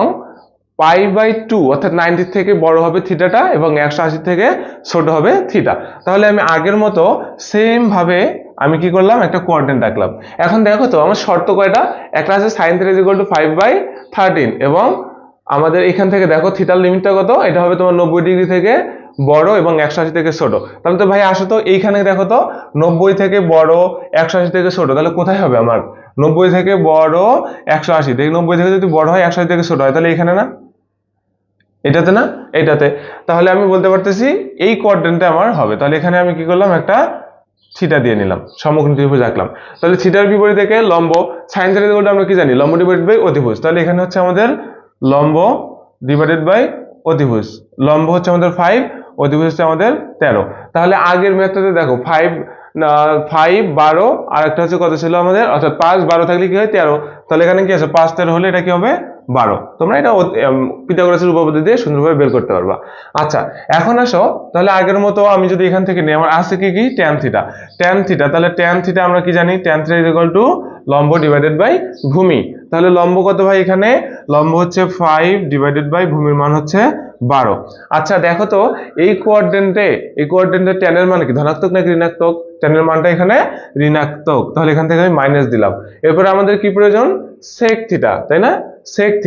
π/2 অর্থাৎ 90 থেকে বড় হবে থিটাটা এবং 180 থেকে ছোট হবে থিটা, তাহলে আমি আগের মতো সেম ভাবে আমি কি করলাম, একটা কোঅর্ডিনেট রাখলাম। এখন দেখো তো আমার শর্ত কয়টা, একটা আছে sin θ = 5/13 এবং আমাদের এখান থেকে দেখো থিটার লিমিটটা কত, এটা হবে তোমার 90 ডিগ্রি থেকে বড় এবং 180 থেকে ছোট। তাহলে তো ভাই আসো তো এইখানে দেখো তো 90 থেকে বড় 180 থেকে ছোট, তাহলে কোথায় হবে আমার 90 থেকে বড় 180 থেকে, 90 থেকে যদি বড় হয় 180 থেকে ছোট হয়, তাহলে এখানে না, এটাতে না, এটাতে। তাহলে আমি বলতে পারতেছি এই কোঅর্ডিনেটে আমার হবে। তাহলে এখানে আমি কি করলাম, একটা থিটা দিয়ে নিলাম, সমকোণী ত্রিভুজ আঁকলাম। তাহলে থিটার বিপরীত থেকে লম্ব, sin θ = আমরা কি জানি, লম্ব ডিভাইডেড বাই অতিভুজ। তাহলে এখানে হচ্ছে আমাদের লম্ব ডিভাইডেড বাই অতিভুজ। লম্ব হচ্ছে আমাদের 5, অতিভুজ হচ্ছে আমাদের 13। তাহলে আগের ম্যাথটাতে দেখো 5 12 আর একটা হচ্ছে কত ছিল আমাদের, অর্থাৎ 5 12 থাকলে কি হয় 13। তাহলে এখানে কি আছে 5 13 হলে এটা কি হবে 12। তোমরা এটা পিথাগোরাসের উপপাদ্য দিয়ে সুন্দরভাবে বের করতে পারবা। আচ্ছা, এখন আসো তাহলে আগের মতো আমি যদি এখান থেকে নিই, আমার আছে কি tan θ। tan θ, তাহলে tan θ আমরা কি জানি, tan θ = লম্ব ডিভাইডেড বাই ভূমি। তাহলে লম্ব কত ভাই, এখানে লম্ব হচ্ছে 5 ডিভাইডেড বাই ভূমির মান হচ্ছে 12। আচ্ছা দেখো তো এই কোঅর্ডিনেটে tan এর মান কি ধনাত্মক নাকি ঋণাত্মক, tan এর মানটা এখানে ঋণাত্মক, তাহলে এখান থেকে আমি মাইনাস দিলাম। এরপরে আমাদের কি প্রয়োজন, sec θ, তাই না, sec θ।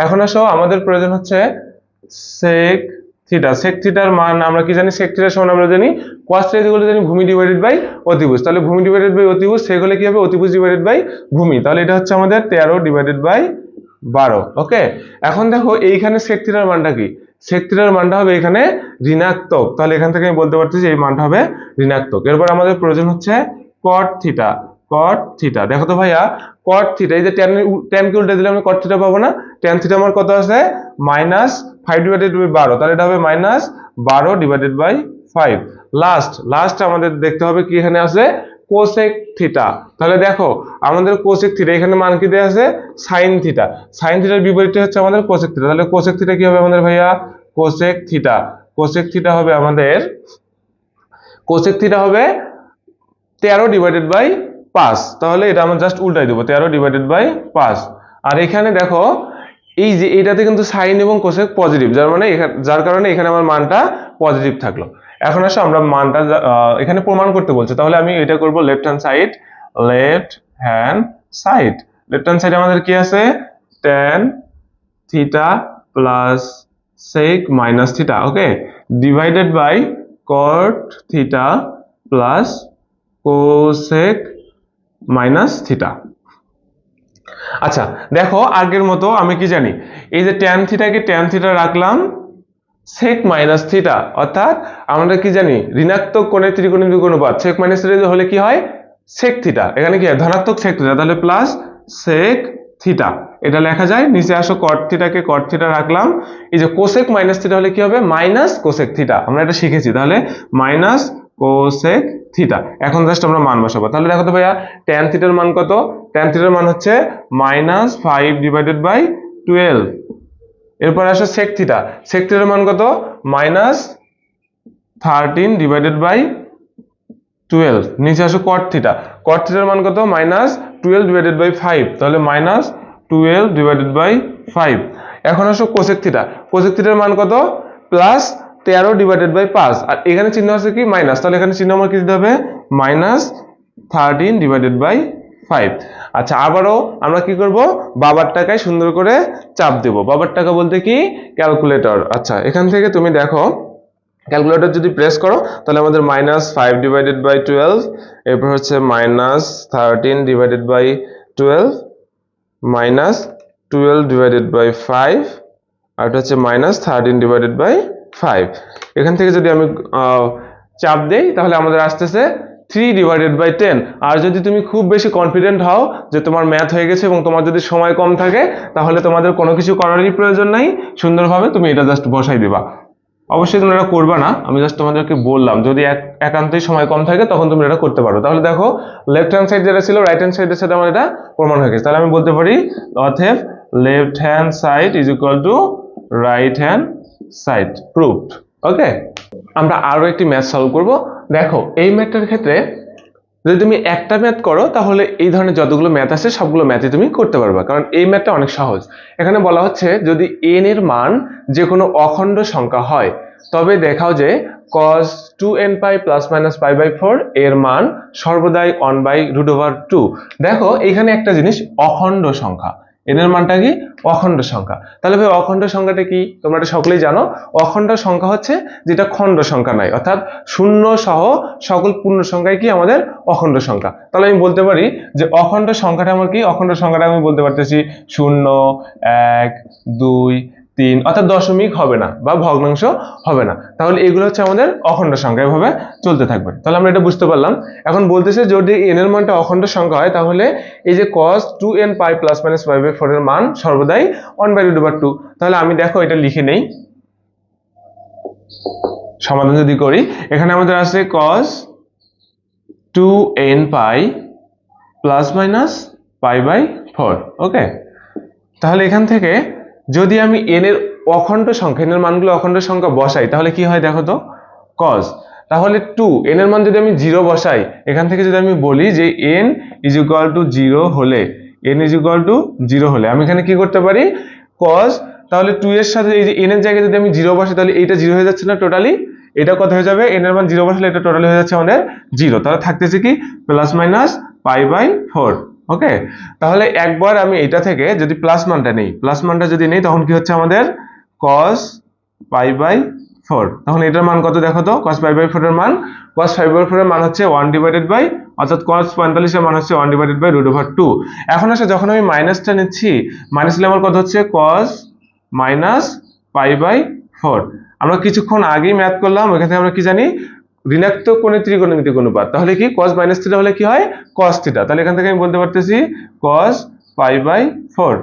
এখন আসো আমাদের প্রয়োজন হচ্ছে sec θ। sec θ এর মান আমরা কি জানি, sec θ এর সমান আমরা জানি cos θ = জানি ভূমি ডিভাইডেড বাই অতিভুজ। তাহলে ভূমি ডিভাইডেড বাই অতিভুজ, sec হলে কি হবে অতিভুজ ডিভাইডেড বাই ভূমি। তাহলে এটা হচ্ছে আমাদের 13 ডিভাইডেড বাই 12। ওকে, এখন দেখো এইখানে sec θ এর মানটা কি, sec θ এর মানটা হবে এখানে ঋণাত্মক। তাহলে এখান থেকে আমি বলতে পারতেছি এই মানটা হবে ঋণাত্মক। এরপর আমাদের প্রয়োজন হচ্ছে cot θ। cot θ, দেখো তো ভাইয়া cot θ, এই যে tan কে উল্টে দিলে আমি cot θ পাবো না। tan θ আমার কত আছে, -5 ডিভাইডেড বাই 12, তাহলে এটা হবে -12 ডিভাইডেড বাই 5। লাস্ট আমাদের দেখতে হবে কি এখানে আছে cosec θ। তাহলে দেখো আমাদের cosec θ এখানে মান কি দেয়া আছে, sin θ। sin θ এর বিপরীতে হচ্ছে আমাদের cosec θ। তাহলে cosec θ কি হবে আমাদের ভাইয়া, cosec θ। cosec θ হবে আমাদের, cosec θ হবে 13 ডিভাইডেড বাই 5। তাহলে এটা আমরা জাস্ট উল্টাই দেব, 13 ডিভাইডেড বাই 5। আর এখানে দেখো এই যে এটাতে কিন্তু সাইন এবং কোসেক পজিটিভ, যার কারণে এখানে আমার মানটা পজিটিভ থাকলো। এখন আসো আমরা মানটা এখানে প্রমাণ করতে বলছে, তাহলে আমি এটা করব left hand side. Left hand সাইডে আমাদের কি আছে, tan θ plus sec minus θ, okay, divided by cot θ plus cosec minus θ। আচ্ছা দেখো আগের মতো আমি কি জানি, এই যে tan θ কে tan θ রাখলাম, sec মাইনাস θ, অর্থাৎ আমরা কি জানি ঋণাত্মক কোণের ত্রিকোণের অনুপাত, sec মাইনাস θ হলে কি হয় sec θ, এখানে কি হয় ধনাত্মক sec θ, তাহলে প্লাস sec θ এটা লেখা যায়। নিচে আসো cot θ কে cot θ রাখলাম, এই যে cosec মাইনাস θ হলে কি হবে মাইনাস cosec θ, আমরা এটা শিখেছি। তাহলে মাইনাস cosec θ। এখন জাস্ট আমরা মান বসাবো। তাহলে দেখো তো ভাইয়া tan θ এর মান কত, tan θ এর মান হচ্ছে -5 ডিভাইডেড বাই 12। এরপর আসো sec θ। sec θ এর মান কত, -13 ডিভাইডেড বাই 12। নিচে আসো cot θ। cot θ এর মান কত, -12 ডিভাইডেড বাই 5, তাহলে -12 ডিভাইডেড বাই 5। এখন আসো cosec θ। cosec θ এর মান কত, +13 ডিভাইডেড বাই 5, আর এখানে চিহ্ন আছে কি মাইনাস, তাহলে এখানে চিহ্ন আমার কি দিতে হবে, -13 ডিভাইডেড বাই 5। আচ্ছা আবারও আমরা কি করব, বাবার টাকায় সুন্দর করে চাপ দেব। বাবার টাকা বলতে কি, ক্যালকুলেটর। আচ্ছা এখান থেকে তুমি দেখো ক্যালকুলেটর যদি প্রেস করো তাহলে আমাদের -5 ডিভাইডেড বাই 12, এরপর হচ্ছে -13 ডিভাইডেড বাই 12, -12 ডিভাইডেড বাই 5, আর এটা হচ্ছে -13 ডিভাইডেড বাই 5। এখান থেকে যদি আমি চাপ দেই তাহলে আমাদের আসতেছে 3/10। আর যদি তুমি খুব বেশি কনফিডেন্ট হও যে তোমার ম্যাথ হয়ে গেছে এবং তোমার যদি সময় কম থাকে, তাহলে তোমাদের কোনো কিছু করারই প্রয়োজন নাই, সুন্দরভাবে তুমি এটা জাস্ট বসাই দিবা। অবশ্যই তোমরা এটা করবা না, আমি জাস্ট তোমাদেরকে বললাম, যদি একান্তই সময় কম থাকে তখন তুমি এটা করতে পারো। তাহলে দেখো, লেফট হ্যান্ড সাইড যেটা ছিল রাইট হ্যান্ড সাইডের সাথে আমার এটা প্রমাণ হয়ে গেছে। তাহলে আমি বলতে পারি অতএব left hand side is equal to right hand side, proved. Okay, আমরা আরো একটি ম্যাথ সলভ করব। দেখো, এই ম্যাথটার ক্ষেত্রে যদি তুমি একটা ম্যাথ করো তাহলে এই ধরনের যতগুলো ম্যাথ আছে সবগুলো ম্যাথই তুমি করতে পারবে, কারণ এই ম্যাথটা অনেক সহজ। এখানে বলা হচ্ছে যদি n এর মান যে কোনো অখণ্ড সংখ্যা হয় তবে দেখাও যে cos 2n pi plus minus pi by 4 এর মান সর্বদাই 1/√2। দেখো এখানে একটা জিনিস, অখণ্ড সংখ্যা, এদের মানটা কি অখণ্ড সংখ্যা। তাহলে ভাই অখণ্ড সংখ্যাটা কি তোমরা এটা সকলেই জানো। অখণ্ড সংখ্যা হচ্ছে যেটা খণ্ড সংখ্যা নয়, অর্থাৎ শূন্য সহ সকল পূর্ণ সংখ্যাই কি আমাদের অখণ্ড সংখ্যা। তাহলে আমি বলতে পারি যে অখণ্ড সংখ্যাটা আমার কি, অখণ্ড সংখ্যাটা আমি বলতে পারতেছি 0, 1, 2, 3, অর্থাৎ দশমিক হবে না বা ভগ্নাংশ হবে না। তাহলে এগুলো হচ্ছে আমাদের অখণ্ড সংখ্যা, এভাবে চলতে থাকবে। তাহলে আমরা এটা বুঝতে পারলাম। এখন বলতেছে যদি n এর মানটা অখণ্ড সংখ্যা হয় তাহলে এই যে cos 2n pi plus minus pi by 4 এর মান সর্বদাই 1/√2। তাহলে আমি দেখো এটা লিখে নেই, সমাধান যদি করি, এখানে আমাদের আছে cos 2n pi plus minus pi by 4। ওকে, তাহলে এখান থেকে যদি আমি n এর অখণ্ড সংখ্যা, n এর মানগুলো অখণ্ড সংখ্যা বসাই তাহলে কি হয় দেখো তো, cos, তাহলে 2 n এর মান যদি আমি 0 বসাই, এখান থেকে যদি আমি বলি যে n is equal to 0 হলে, n is equal to 0 হলে আমি এখানে কি করতে পারি, cos, তাহলে 2 এর সাথে এই যে n এর জায়গায় যদি আমি 0 বসাই তাহলে এইটা 0 হয়ে যাচ্ছে না টোটালি, এটা কত হয়ে যাবে, n এর মান 0 বসালে এটা টোটালি হয়ে যাচ্ছে আমাদের 0। তাহলে থাকতেছে কি প্লাস মাইনাস পাই বাই 4। ওকে, তাহলে একবার আমি এটা থেকে যদি প্লাস মানটা নেই, প্লাস মানটা যদি নেই তখন কি হচ্ছে আমাদের cos পাই বাই 4। তখন এটার মান কত দেখো তো, cos পাই বাই 4 এর মান, cos 5/4 এর মান হচ্ছে 1/, অর্থাৎ cos 45 এর মান হচ্ছে 1/√2। এখন আসলে যখন আমি মাইনাসটা নিচ্ছি, মাইনাস নিলে আমার কত হচ্ছে cos মাইনাস পাই বাই 4। আমরা কিছুক্ষণ আগেই ম্যাথ করলাম, ওইখান থেকে আমরা কি জানি, ঋণাত্মক কোণের ত্রিকোণমিতিক অনুপাত। তাহলে কি cos মাইনাস থিটা হলে কি হয়, cos থিটা। তাহলে এখান থেকে আমি বলতে পারতেছি cos পাই বাই 4।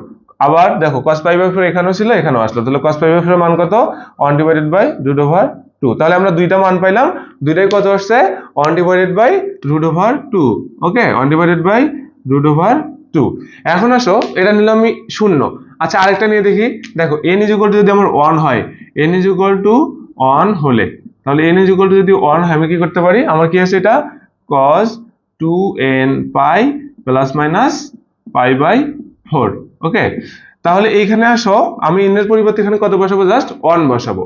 আবার দেখো cos পাই বাই 4 এখানেও ছিল, এখানেও আসলো, তাহলে cos পাই বাই 4 এর মান কত, 1/√2। তাহলে আমরা দুইটা মান পাইলাম, দুইটাই কত আসছে 1/√2। ওকে, 1/√2। এখন আসো এটা নিলাম আমি 0। আচ্ছা আরেকটা নিয়ে দেখি, দেখো n is equal to যদি আমার 1 হয়, n is equal to 1 হলে, তাহলে n is equal to যদি 1 হয় আমি কি করতে পারি, আমার কি আছে এটা cos 2n pi plus minus pi by 4। ওকে, তাহলে এইখানে আসো, আমি n এর পরিবর্তে এখানে কত বসাবো, জাস্ট 1 বসাবো।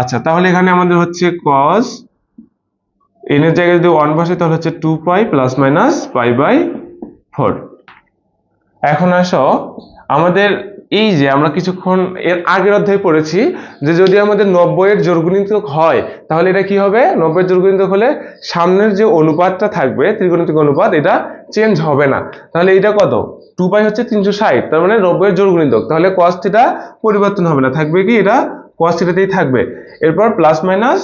আচ্ছা তাহলে এখানে আমাদের হচ্ছে cos, n এর জায়গায় যদি 1 বসে তাহলে হচ্ছে 2 pi plus minus pi by 4। এখন আসো আমাদের এই যে আমরা কিছুক্ষণ এর আগের অধ্যায়ে পড়েছি যে যদি আমাদের 90 এর জোড়গুণিতক হয় তাহলে এটা কি হবে, 90 এর জোড়গুণিতক হলে সামনের যে অনুপাতটা থাকবে ত্রিকোণমিতিক অনুপাত, এটা চেঞ্জ হবে না। তাহলে এটা কত, 2 পাই হচ্ছে 360, তার মানে 90 এর জোড়গুণিতক, তাহলে cos থিটা পরিবর্তন হবে না, থাকবে কি এটা cos থিটাতেই থাকবে। এরপর প্লাস মাইনাস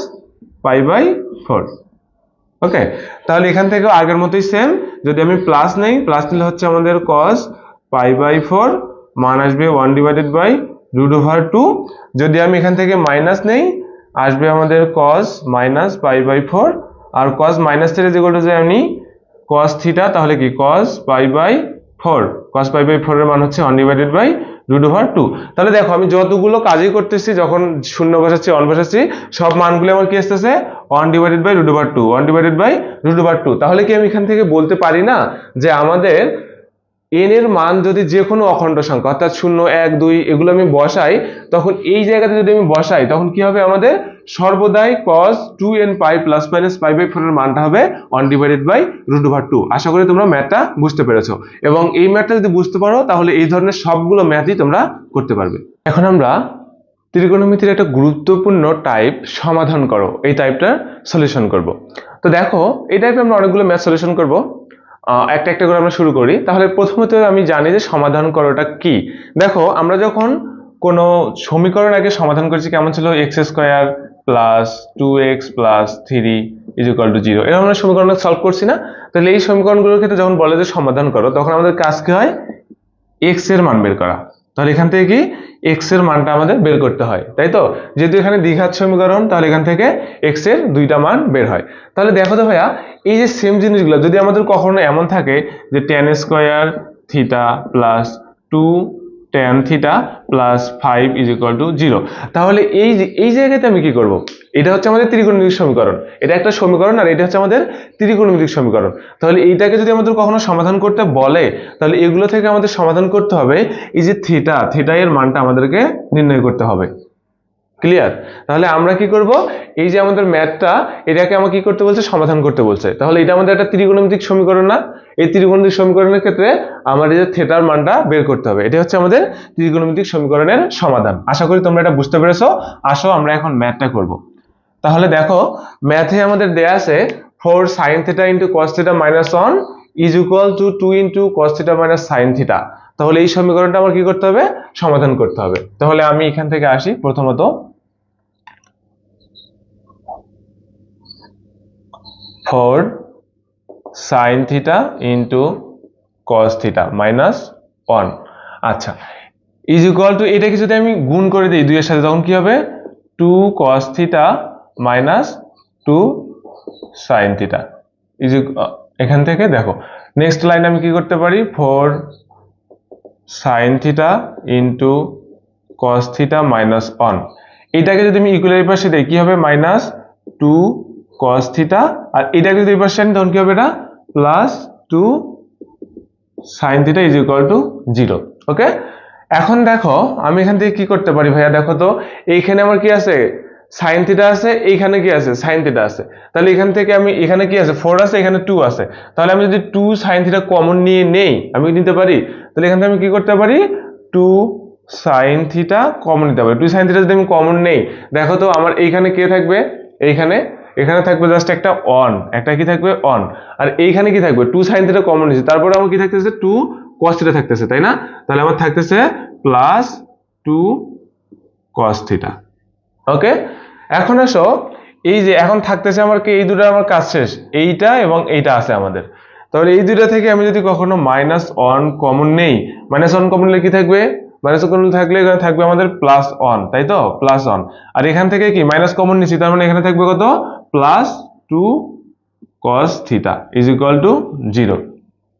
পাই বাই 4। ওকে, তাহলে এখান থেকে আগের মতোই সেম, যদি আমি প্লাস নেই, প্লাস নিলে হচ্ছে আমাদের cos পাই বাই 4 মান আসবে 1/√2। যদি আমি এখান থেকে মাইনাস নেই আসবে আমাদের cos মাইনাস পাই বাই 4, আর cos মাইনাস থিটা যেগুলো যে আমি cos থিটা, তাহলে কি cos pi by 4, cos pi by 4 এর মান হচ্ছে 1/√2। তাহলে দেখো আমি যতগুলো কাজই করতেছি, যখন শূন্য বসাচ্ছি 1 বসাচ্ছি, সব মানগুলো আমার কি আসতেছে 1/√2। তাহলে কি আমি এখান থেকে বলতে পারি না যে আমাদের n এর মান যদি যে কোনো অখণ্ড সংখ্যা, অর্থাৎ 0, 1, 2 এগুলো আমি বসাই, তখন এই জায়গাতে যদি আমি বসাই তখন কি হবে, আমাদের সর্বদাই cos 2n pi plus minus pi by 4 এর মানটা হবে 1/√2। আশা করি তোমরা ম্যাথটা বুঝতে পেরেছো, এবং এই ম্যাথটা যদি বুঝতে পারো তাহলে এই ধরনের সবগুলো ম্যাথই তোমরা করতে পারবে। এখন আমরা ত্রিকোণমিতির একটা গুরুত্বপূর্ণ টাইপ সমাধান করো, এই টাইপটার সলিউশন করব। তো দেখো এই টাইপে আমরা অনেকগুলো ম্যাথ সলিউশন করব, একটা একটা করে আমরা শুরু করি। তাহলে প্রথমত আমি জানি যে সমাধান করাটা কি। দেখো আমরা যখন কোনো সমীকরণ আগে সমাধান করেছি কেমন ছিল, x² + 2x + 3 is equal to 0। এরকম আমরা সমীকরণ সলভ করছি না? তাহলে এই সমীকরণগুলোর ক্ষেত্রে যখন বলে যে সমাধান করো, তখন আমাদের কাজ কি হয়? এক্স এর মান বের করা। তাহলে এখান থেকে কি এক্স এর মানটা আমাদের বের করতে হয়, তাই তো? যেহেতু এখানে দ্বিঘাত সমীকরণ, তাহলে এখান থেকে এক্স এর দুইটা মান বের হয়। তাহলে দেখো তো ভাইয়া, এই যে সেম জিনিসগুলো যদি আমাদের কখনো এমন থাকে যে tan square theta plus 2 tan theta plus 5 is equal to 0, তাহলে এই জায়গাতে আমি কি করব? এটা হচ্ছে আমাদের ত্রিকোণমিতিক সমীকরণ, এটা একটা সমীকরণ, আর এটা হচ্ছে আমাদের ত্রিকোণমিতিক সমীকরণ। তাহলে এইটাকে যদি আমাদের কখনো সমাধান করতে বলে, তাহলে এগুলো থেকে আমাদের সমাধান করতে হবে এই যে থিটা এর মানটা আমাদেরকে নির্ণয় করতে হবে। ক্লিয়ার? তাহলে আমরা কি করব, এই যে আমাদের ম্যাথটা, এটাকে আমাকে কি করতে বলছে? সমাধান করতে বলছে। তাহলে এটা আমাদের একটা ত্রিকোণমিতিক সমীকরণ না? এই ত্রিকোণমিতিক সমীকরণের ক্ষেত্রে আমার এই যে থিটার মানটা বের করতে হবে। এটা হচ্ছে আমাদের ত্রিকোণমিতিক সমীকরণের সমাধান। আশা করি তোমরা এটা বুঝতে পেরেছো। আসো আমরা এখন ম্যাথটা করব। তাহলে দেখো, ম্যাথে আমাদের দেয়া আছে 4 sin theta into cos theta minus 1 is equal to 2 into cos theta minus sin theta। তাহলে এই সমীকরণটা আমার কি করতে হবে? সমাধান করতে হবে। তাহলে আমি এখান থেকে আসি। প্রথমত 4 sin theta into cos theta minus 1, আচ্ছা, is equal to, এটাকে যদি আমি গুণ করে দিই 2 এর সাথে, তখন কি হবে? 2 cos theta minus 2 sin theta is এখান থেকে দেখো নেক্সট লাইন আমি কি করতে পারি? 4 sin theta into cos theta minus 1, এটাকে যদি আমি ইকুয়ালের পাশে দেই কি হবে? minus 2 cos theta, আর এটাকে যদি এই পাশে আনি তখন কি হবে? এটা plus 2 sin theta is equal to 0। ওকে, এখন দেখো আমি এখান থেকে কি করতে পারি ভাইয়া? দেখো তো, এইখানে আমার কি আছে? sin theta আছে, এইখানে কি আছে? sin theta আছে। তাহলে এখান থেকে আমি, এখানে কি আছে? 4 আছে, এখানে 2 আছে। তাহলে আমি যদি 2 sin theta কমন নিয়ে নেই, আমি নিতে পারি। তাহলে এখান থেকে আমি কি করতে পারি? 2 sin theta কমন নিতে পারি। 2 sin theta যদি আমি কমন নেই, দেখো তো আমার এইখানে কে থাকবে? এখানে থাকবে জাস্ট একটা অন, একটা কি থাকবে? অন। আর এইখানে কি থাকবে? 2 sin theta কমন নিয়েছি, তারপরে আমার কি থাকতেছে? 2 cos theta থাকতেছে, তাই না? তাহলে আমার থাকতেছে প্লাস 2 cos theta। ওকে, এখন আসো, এই যে এখন থাকতেছে আমার কি? এই দুটো আমার কাজ শেষ, এইটা এবং এইটা আছে আমাদের। তাহলে এই দুটো থেকে আমি যদি কখনো -1 কমন নেই, -1 কমন নিলে কি থাকবে? -1 কমন থাকলে এখানে থাকবে আমাদের +1, তাই তো? +1। আর এখান থেকে কি মাইনাস কমন নিচ্ছি, তার মানে এখানে থাকবে কত? +2 cos theta is equal to 0।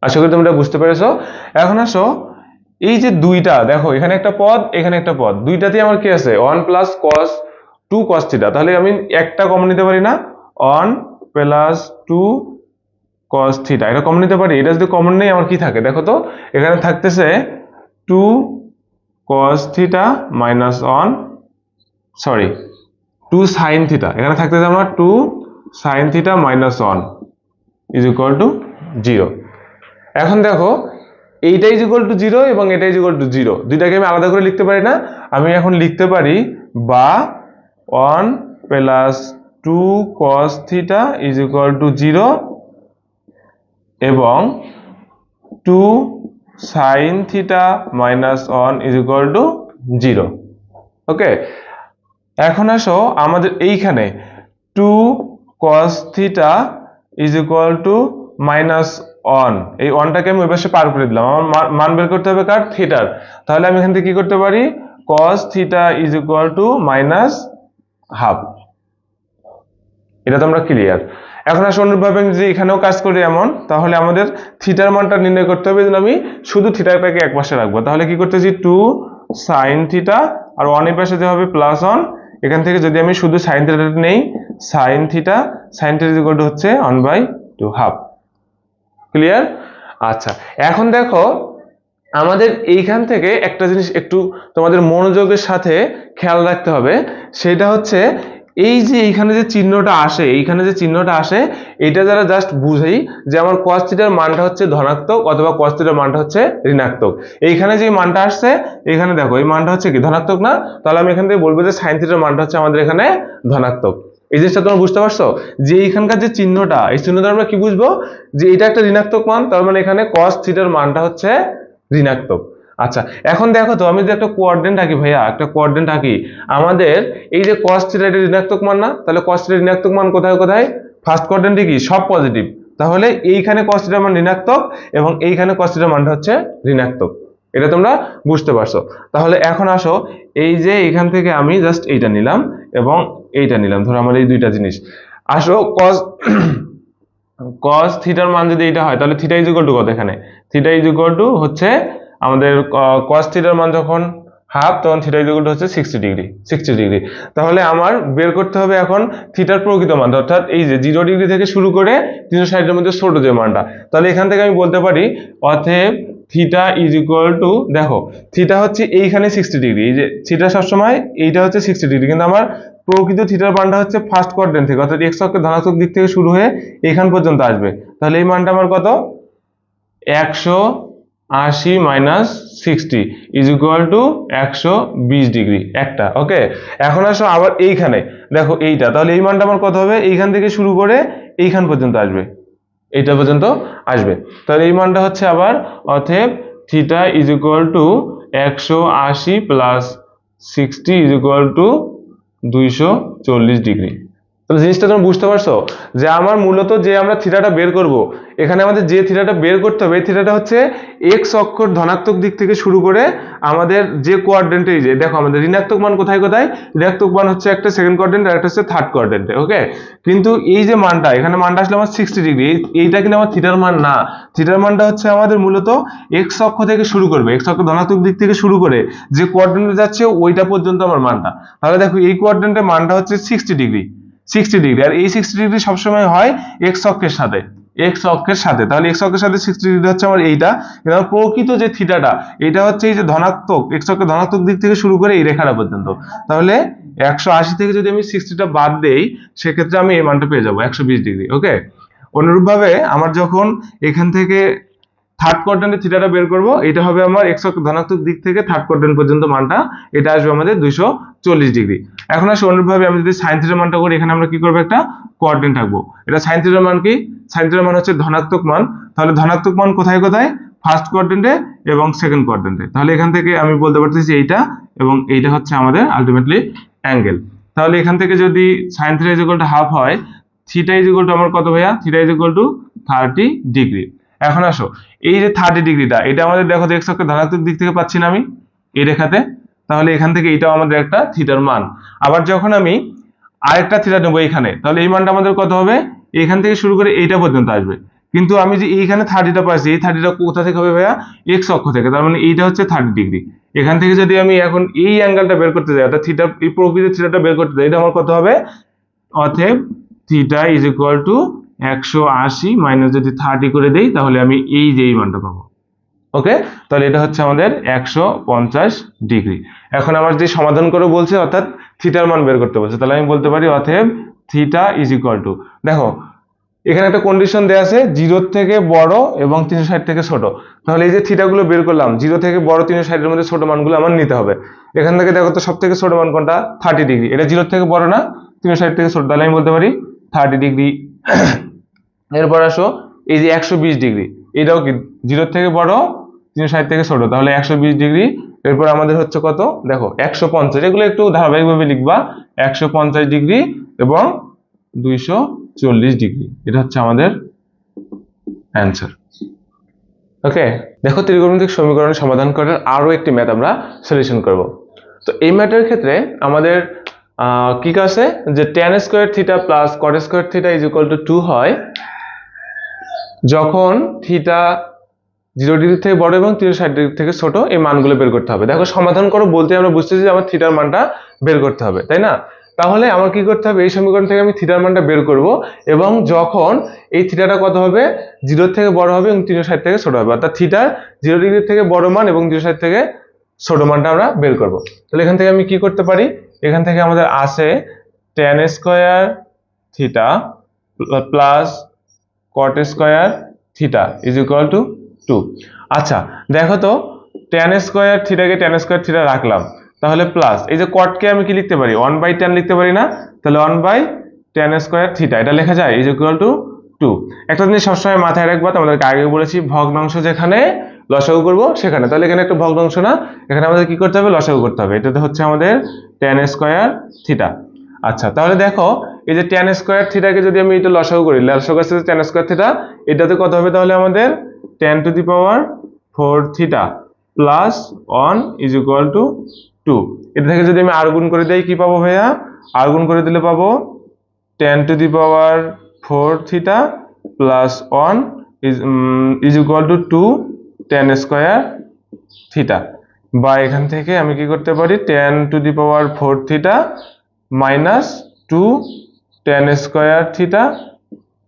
আশা করি তোমরা বুঝতে পেরেছো। এখন আসো, এই যে দুইটা দেখো, এখানে একটা পদ, এখানে একটা পদ, দুইটাতেই আমার কি আছে? 1 প্লাস cos 2 cos theta। তাহলে আমি একটা কমন নিতে পারি না? 1 প্লাস 2 cos theta, এটা কমন নিতে পারি। এটা যদি কমন নেই, আমার কি থাকে? দেখো তো, এখানে থাকতেছে 2 cos theta minus 1, sorry 2 sin theta, এখানে থাকতেছে আমার 2 sin theta minus 1 is equal to 0। এখন দেখো, এইটা ইজ ইকুয়াল টু 0 এবং এটা ইজ ইকুয়াল টু 0, দুইটাকে আমি আলাদা করে লিখতে পারি না? আমি এখন লিখতে পারি বা 1 plus 2 cos theta is equal to 0 এবং 2 sin theta minus 1 is equal to 0। ওকে, এখন আসো আমাদের এইখানে 2 cos theta is equal to -1, এই 1টাকে আমি ওই পাশে পার করে দিলাম। আমার মান বের করতে হবে কার? থিটার। তাহলে আমি এখান থেকে কি করতে পারি? cos theta is equal two -1/2। এটা তো আমরা ক্লিয়ার। এখন আসলে অনুরূপভাবে আমি যদি এখানেও কাজ করি এমন, তাহলে আমাদের থিটার মানটা নির্ণয় করতে হবে। যেন আমি শুধু থিটাটাকে এক পাশে রাখবো, তাহলে কি করতেছি? 2 sin theta আর 1 এর পাশে দেওয়া হবে +1। এখান থেকে যদি আমি শুধু sin theta নেই, sin theta is equal two হচ্ছে 1/2। ক্লিয়ার? আচ্ছা, এখন দেখো আমাদের এইখান থেকে একটা জিনিস একটু তোমাদের মনোযোগের সাথে খেয়াল রাখতে হবে। সেটা হচ্ছে, এই যে এইখানে যে চিহ্নটা আসে, এইখানে যে চিহ্নটা আসে, এটা যারা জাস্ট বুঝেই যে আমার cos θ এর মানটা হচ্ছে ধনাত্মক অথবা cos θ এর মানটা হচ্ছে ঋণাত্মক। এইখানে যে মানটা আসছে, এখানে দেখো এই মানটা হচ্ছে কি? ধনাত্মক না? তাহলে আমি এখান থেকে বলবো যে sin θ এর মানটা হচ্ছে আমাদের এখানে ধনাত্মক। এই জিনিসটা তোমরা বুঝতে পারছো? যে এইখানকার যে চিহ্নটা, এই চিহ্নটা আমরা কি বুঝবো? যে এটা একটা ঋণাত্মক মান, তার মানে এখানে cos θ এর মানটা হচ্ছে ঋণাত্মক। আচ্ছা, এখন দেখো তো, আমি যদি একটা কোঅর্ডিনেট আঁকি ভাইয়া, একটা কোঅর্ডিনেট আঁকি, আমাদের এই যে cos θ এটা ঋণাত্মক মান না? তাহলে cos θ ঋণাত্মক মান কোথায় কোথায়? ফার্স্ট কোয়াড্রেন্টে কি সব পজিটিভ, তাহলে এইখানে cos থিটার মান ঋণাত্মক এবং এইখানে cos থিটার মানটা হচ্ছে ঋণাত্মক। এটা তোমরা বুঝতে পারছো। তাহলে এখন আসো, এই যে এখান থেকে আমি জাস্ট এইটা নিলাম এবং এইটা নিলাম, ধরো আমার এই দুইটা জিনিস। আসো cos থিটার মান যদি এটা হয় তাহলে থিটা ইজ ইকুয়াল টু কত, এখানে থিটা ইজ ইকুয়াল টু হচ্ছে আমাদের cos থিটার মান যখন হাফ তখন থিটা ইজ ইকুয়াল টু হচ্ছে 60 ডিগ্রি। তাহলে আমার বের করতে হবে এখন থিটার প্রকৃত মান, অর্থাৎ এই যে 0 ডিগ্রি থেকে শুরু করে 360 এর মধ্যে ছোট যে মানটা। তাহলে এখান থেকে আমি বলতে পারি অতএব থিটা ইজ ইকুয়াল টু, দেখো থিটা হচ্ছে এইখানে 60 ডিগ্রি, এই যে থিটা সবসময় এইটা হচ্ছে 60 ডিগ্রি, কিন্তু আমার প্রকৃত থিটার মানটা হচ্ছে ফার্স্ট কোয়াড্রেন্ট থেকে, অর্থাৎ এক্স অক্ষের ধনাত্মক দিক থেকে শুরু হয়ে এখান পর্যন্ত আসবে। তাহলে এই মানটা আমার কত, 180 minus 60 is equal two 120 degree একটা। ওকে, এখন আসো আবার এইখানে দেখো এইটা, তাহলে এই মানটা আমার কত হবে, এইখান থেকে শুরু করে এইখান পর্যন্ত আসবে, এইটা পর্যন্ত আসবে। তাহলে এই মানটা হচ্ছে আবার অতএব theta is equal two 180 plus 60 is equal two 240 degree. তাহলে জিনিসটা তোমরা বুঝতে পারছো যে আমার মূলত যে আমরা থিটাটা বের করব, এখানে আমাদের যে থিটাটা বের করতে হবে এই থিটাটা হচ্ছে এক্স অক্ষর ধনাত্মক দিক থেকে শুরু করে আমাদের যে কোয়াড্রেন্টে, যে দেখো আমাদের ঋণাত্মক মান কোথায় কোথায়, ঋণাত্মক মান হচ্ছে একটা সেকেন্ড কোয়াড্রেন্ট আর একটা হচ্ছে থার্ড কোয়াড্রেন্টে। ওকে, কিন্তু এই যে মানটা এখানে মানটা আসলে আমার 60 ডিগ্রি, এইটা কিন্তু আমার থিটার মান না। থিটার মানটা হচ্ছে আমাদের মূলত এক্স অক্ষ থেকে শুরু করবে, এক্স অক্ষ ধনাত্মক দিক থেকে শুরু করে যে কোয়াড্রেন্টে যাচ্ছে ওইটা পর্যন্ত আমার মানটা। তাহলে দেখো এই কোয়াড্রেন্টের মানটা হচ্ছে 60 ডিগ্রি, আর এই 60 ডিগ্রি সবসময় হয় এক্স অক্ষের সাথে, তাহলে এক্স অক্ষের সাথে 60 ডিগ্রি হচ্ছে আমার এইটা। এবং প্রকৃত যে থিটাটা এটা হচ্ছে এই যে ধনাত্মক এক্স অক্ষের ধনাত্মক দিক থেকে শুরু করে এই রেখাটা পর্যন্ত। তাহলে 180 থেকে যদি আমি 60টা বাদ দেই সেক্ষেত্রে আমি এই মানটা পেয়ে যাবো 120 ডিগ্রি। ওকে, অনুরূপভাবে আমার যখন এখান থেকে থার্ড কোয়াড্রেন্টে থিটাটা বের করব, এটা হবে আমার এক্স অক্ষ ধনাত্মক দিক থেকে থার্ড কোয়াড্রেন্ট পর্যন্ত মানটা, এটা আসবে আমাদের 240 ডিগ্রি। এখন আসলে অনুরূপভাবে আমি যদি সাইন থিটার মানটা করি, এখানে আমরা কি করব, একটা কোয়াড্রেন্ট থাকবো। এটা সাইন থিটার মান কি, সাইন থিটার মান হচ্ছে ধনাত্মক মান। তাহলে ধনাত্মক মান কোথায় কোথায়, ফার্স্ট কোয়াড্রেন্টে এবং সেকেন্ড কোয়াড্রেন্টে। তাহলে এখান থেকে আমি বলতে পারতেছি এইটা এবং এইটা হচ্ছে আমাদের আলটিমেটলি অ্যাঙ্গেল। তাহলে এখান থেকে যদি sign theta is equal to half হয়, থিটা ইজ ইকুয়াল টু আমার কত ভাইয়া, theta is equal two 30 degree. এখন আসো এই যে 30 ডিগ্রিটা এটা আমাদের দেখো এক্স অক্ষের ধনাত্মক দিক থেকে পাচ্ছি না আমি এই রেখাতে, তাহলে এখান থেকে এটাও আমাদের একটা থিটার মান। আবার যখন আমি আরেকটা থিটা নেবো এখানে, তাহলে এই মানটা আমাদের কত হবে, এখান থেকে শুরু করে এইটা পর্যন্ত আসবে। কিন্তু আমি যে এইখানে 30টা পাচ্ছি, এই 30টা কোথা থেকে হবে ভাইয়া, এক্স অক্ষ থেকে, তার মানে এইটা হচ্ছে 30 ডিগ্রি। এখান থেকে যদি আমি এখন এই অ্যাঙ্গেলটা বের করতে যাই, অর্থাৎ থিটা, এই প্রকৃত থিটাটা বের করতে যাই, এটা আমার কত হবে, অতএব theta is equal two 180 minus যদি 30 করে দেই তাহলে আমি এই যে এই মানটা পাবো। ওকে, তাহলে এটা হচ্ছে আমাদের 150 ডিগ্রি। এখন আমার যে সমাধান করে বলছে অর্থাৎ থিটার মান বের করতে বলছে, তাহলে আমি বলতে পারি অতএব থিটা ইজ ইকুয়াল টু, দেখো এখানে একটা কন্ডিশন দেয়া আছে 0 থেকে বড় এবং 360 থেকে ছোট। তাহলে এই যে থিটাগুলো বের করলাম, 0 থেকে বড় 360 এর মধ্যে ছোট মানগুলো আমার নিতে হবে। এখান থেকে দেখো তো সব থেকে ছোট মান কোনটা, 30 ডিগ্রি, এটা 0 থেকে বড় না 360 থেকে ছোট, তাহলে আমি বলতে পারি 30 ডিগ্রি। এরপর আসো এই যে 120 ডিগ্রি, এটাও কি 0 থেকে বড় 360 থেকে ছোট, তাহলে 120 ডিগ্রি। এরপর আমাদের হচ্ছে কত, দেখো 150, এগুলো একটু ধারাবাহিকভাবে লিখবা, 150 ডিগ্রি এবং 240 ডিগ্রি, এটা হচ্ছে আমাদের অ্যান্সার। ওকে, দেখো ত্রিকোণমিতিক সমীকরণের সমাধান করার আরো একটি ম্যাথ আমরা সলিউশন করব। তো এই ম্যাথের ক্ষেত্রে আমাদের কি আছে যে tan square theta plus cot square theta is equal to 2 হয় যখন থিটা 0 ডিগ্রি থেকে বড় এবং 360 ডিগ্রি থেকে ছোট, এই মানগুলো বের করতে হবে। দেখো সমাধান করো বলতে আমরা বুঝতেছি যে আমার থিটার মানটা বের করতে হবে, তাই না? তাহলে আমার কি করতে হবে, এই সমীকরণ থেকে আমি থিটার মানটা বের করব এবং যখন এই থিটাটা কত হবে, 0 থেকে বড় হবে এবং 360 থেকে ছোট হবে, অর্থাৎ থিটার 0 ডিগ্রি থেকে বড় মান এবং 360 থেকে ছোট মানটা আমরা বের করব। তাহলে এখান থেকে আমি কি করতে পারি, এখান থেকে আমাদের আছে tan square theta plus cot square theta is equal to 2। আচ্ছা দেখো তো tan স্কয়ার থিটাকে tan স্কয়ার থিটা রাখলাম, তাহলে প্লাস এই যে cot কে আমি কি লিখতে পারি, 1/tan লিখতে পারি না, তাহলে 1/tan স্কয়ার থিটা এটা লেখা যায় ইজ ইকুয়াল টু 2। একটা জিনিস সবসময় মাথায় রাখবা, তোমাদেরকে আগে বলেছি ভগ্নাংশ যেখানে লসাগু করব সেখানে, তাহলে এখানে একটা ভগ্নাংশ না, এখানে আমাদের কি করতে হবে, লসাগু করতে হবে। এটাতে হচ্ছে আমাদের tan স্কয়ার থিটা। আচ্ছা, তাহলে দেখো এই যে tan স্কয়ার থিটাকে যদি আমি এটা লসাগু করি, লসাগু আছে tan স্কয়ার থিটা, এটাতে কত হবে তাহলে আমাদের tan to the power 4 theta plus 1 is equal to 2। এটা থেকে যদি আমি আর গুণ করে দেই কি পাবো ভাইয়া? আর গুণ করে দিলে পাবো tan to the power 4 theta plus 1 is equal to 2 tan square theta. বা এখান থেকে আমি কি করতে পারি, tan to the power 4 theta minus 2 tan square theta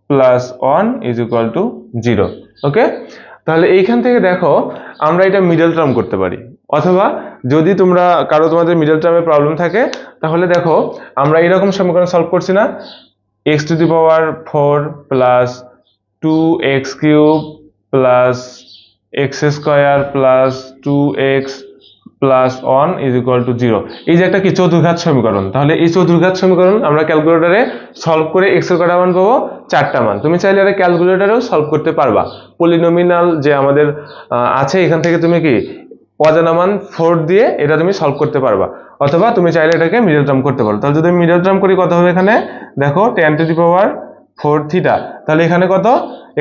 plus 1 is equal to 0। Okay, তাহলে এইখান থেকে দেখো আমরা এটা মিডল টার্ম করতে পারি, অথবা যদি তোমরা তোমাদের মিডল টার্মে প্রবলেম থাকে তাহলে দেখো আমরা এরকম সমীকরণ সলভ করছি না, x to the power 4 plus 2x cube plus x square plus 2x plus 1 is equal to 0। এই যে একটা কি চতুর্ঘাত সমীকরণ, তাহলে এই চতুর্ঘাত সমীকরণ আমরা ক্যালকুলেটরে সলভ করে x এর কটা মান পাবো? 4টা মান। তুমি চাইলে এটা ক্যালকুলেটরেও সলভ করতে পারবা। পলিনোমিনাল যে আমাদের আছে এখান থেকে তুমি কি অজানা মান 4 দিয়ে এটা তুমি সলভ করতে পারবা, অথবা তুমি চাইলে এটাকে মিডল টার্ম করতে পারো। তাহলে যদি আমি মিডল টার্ম করি কত হবে এখানে দেখো tan to the power 4 theta, তাহলে এখানে কত?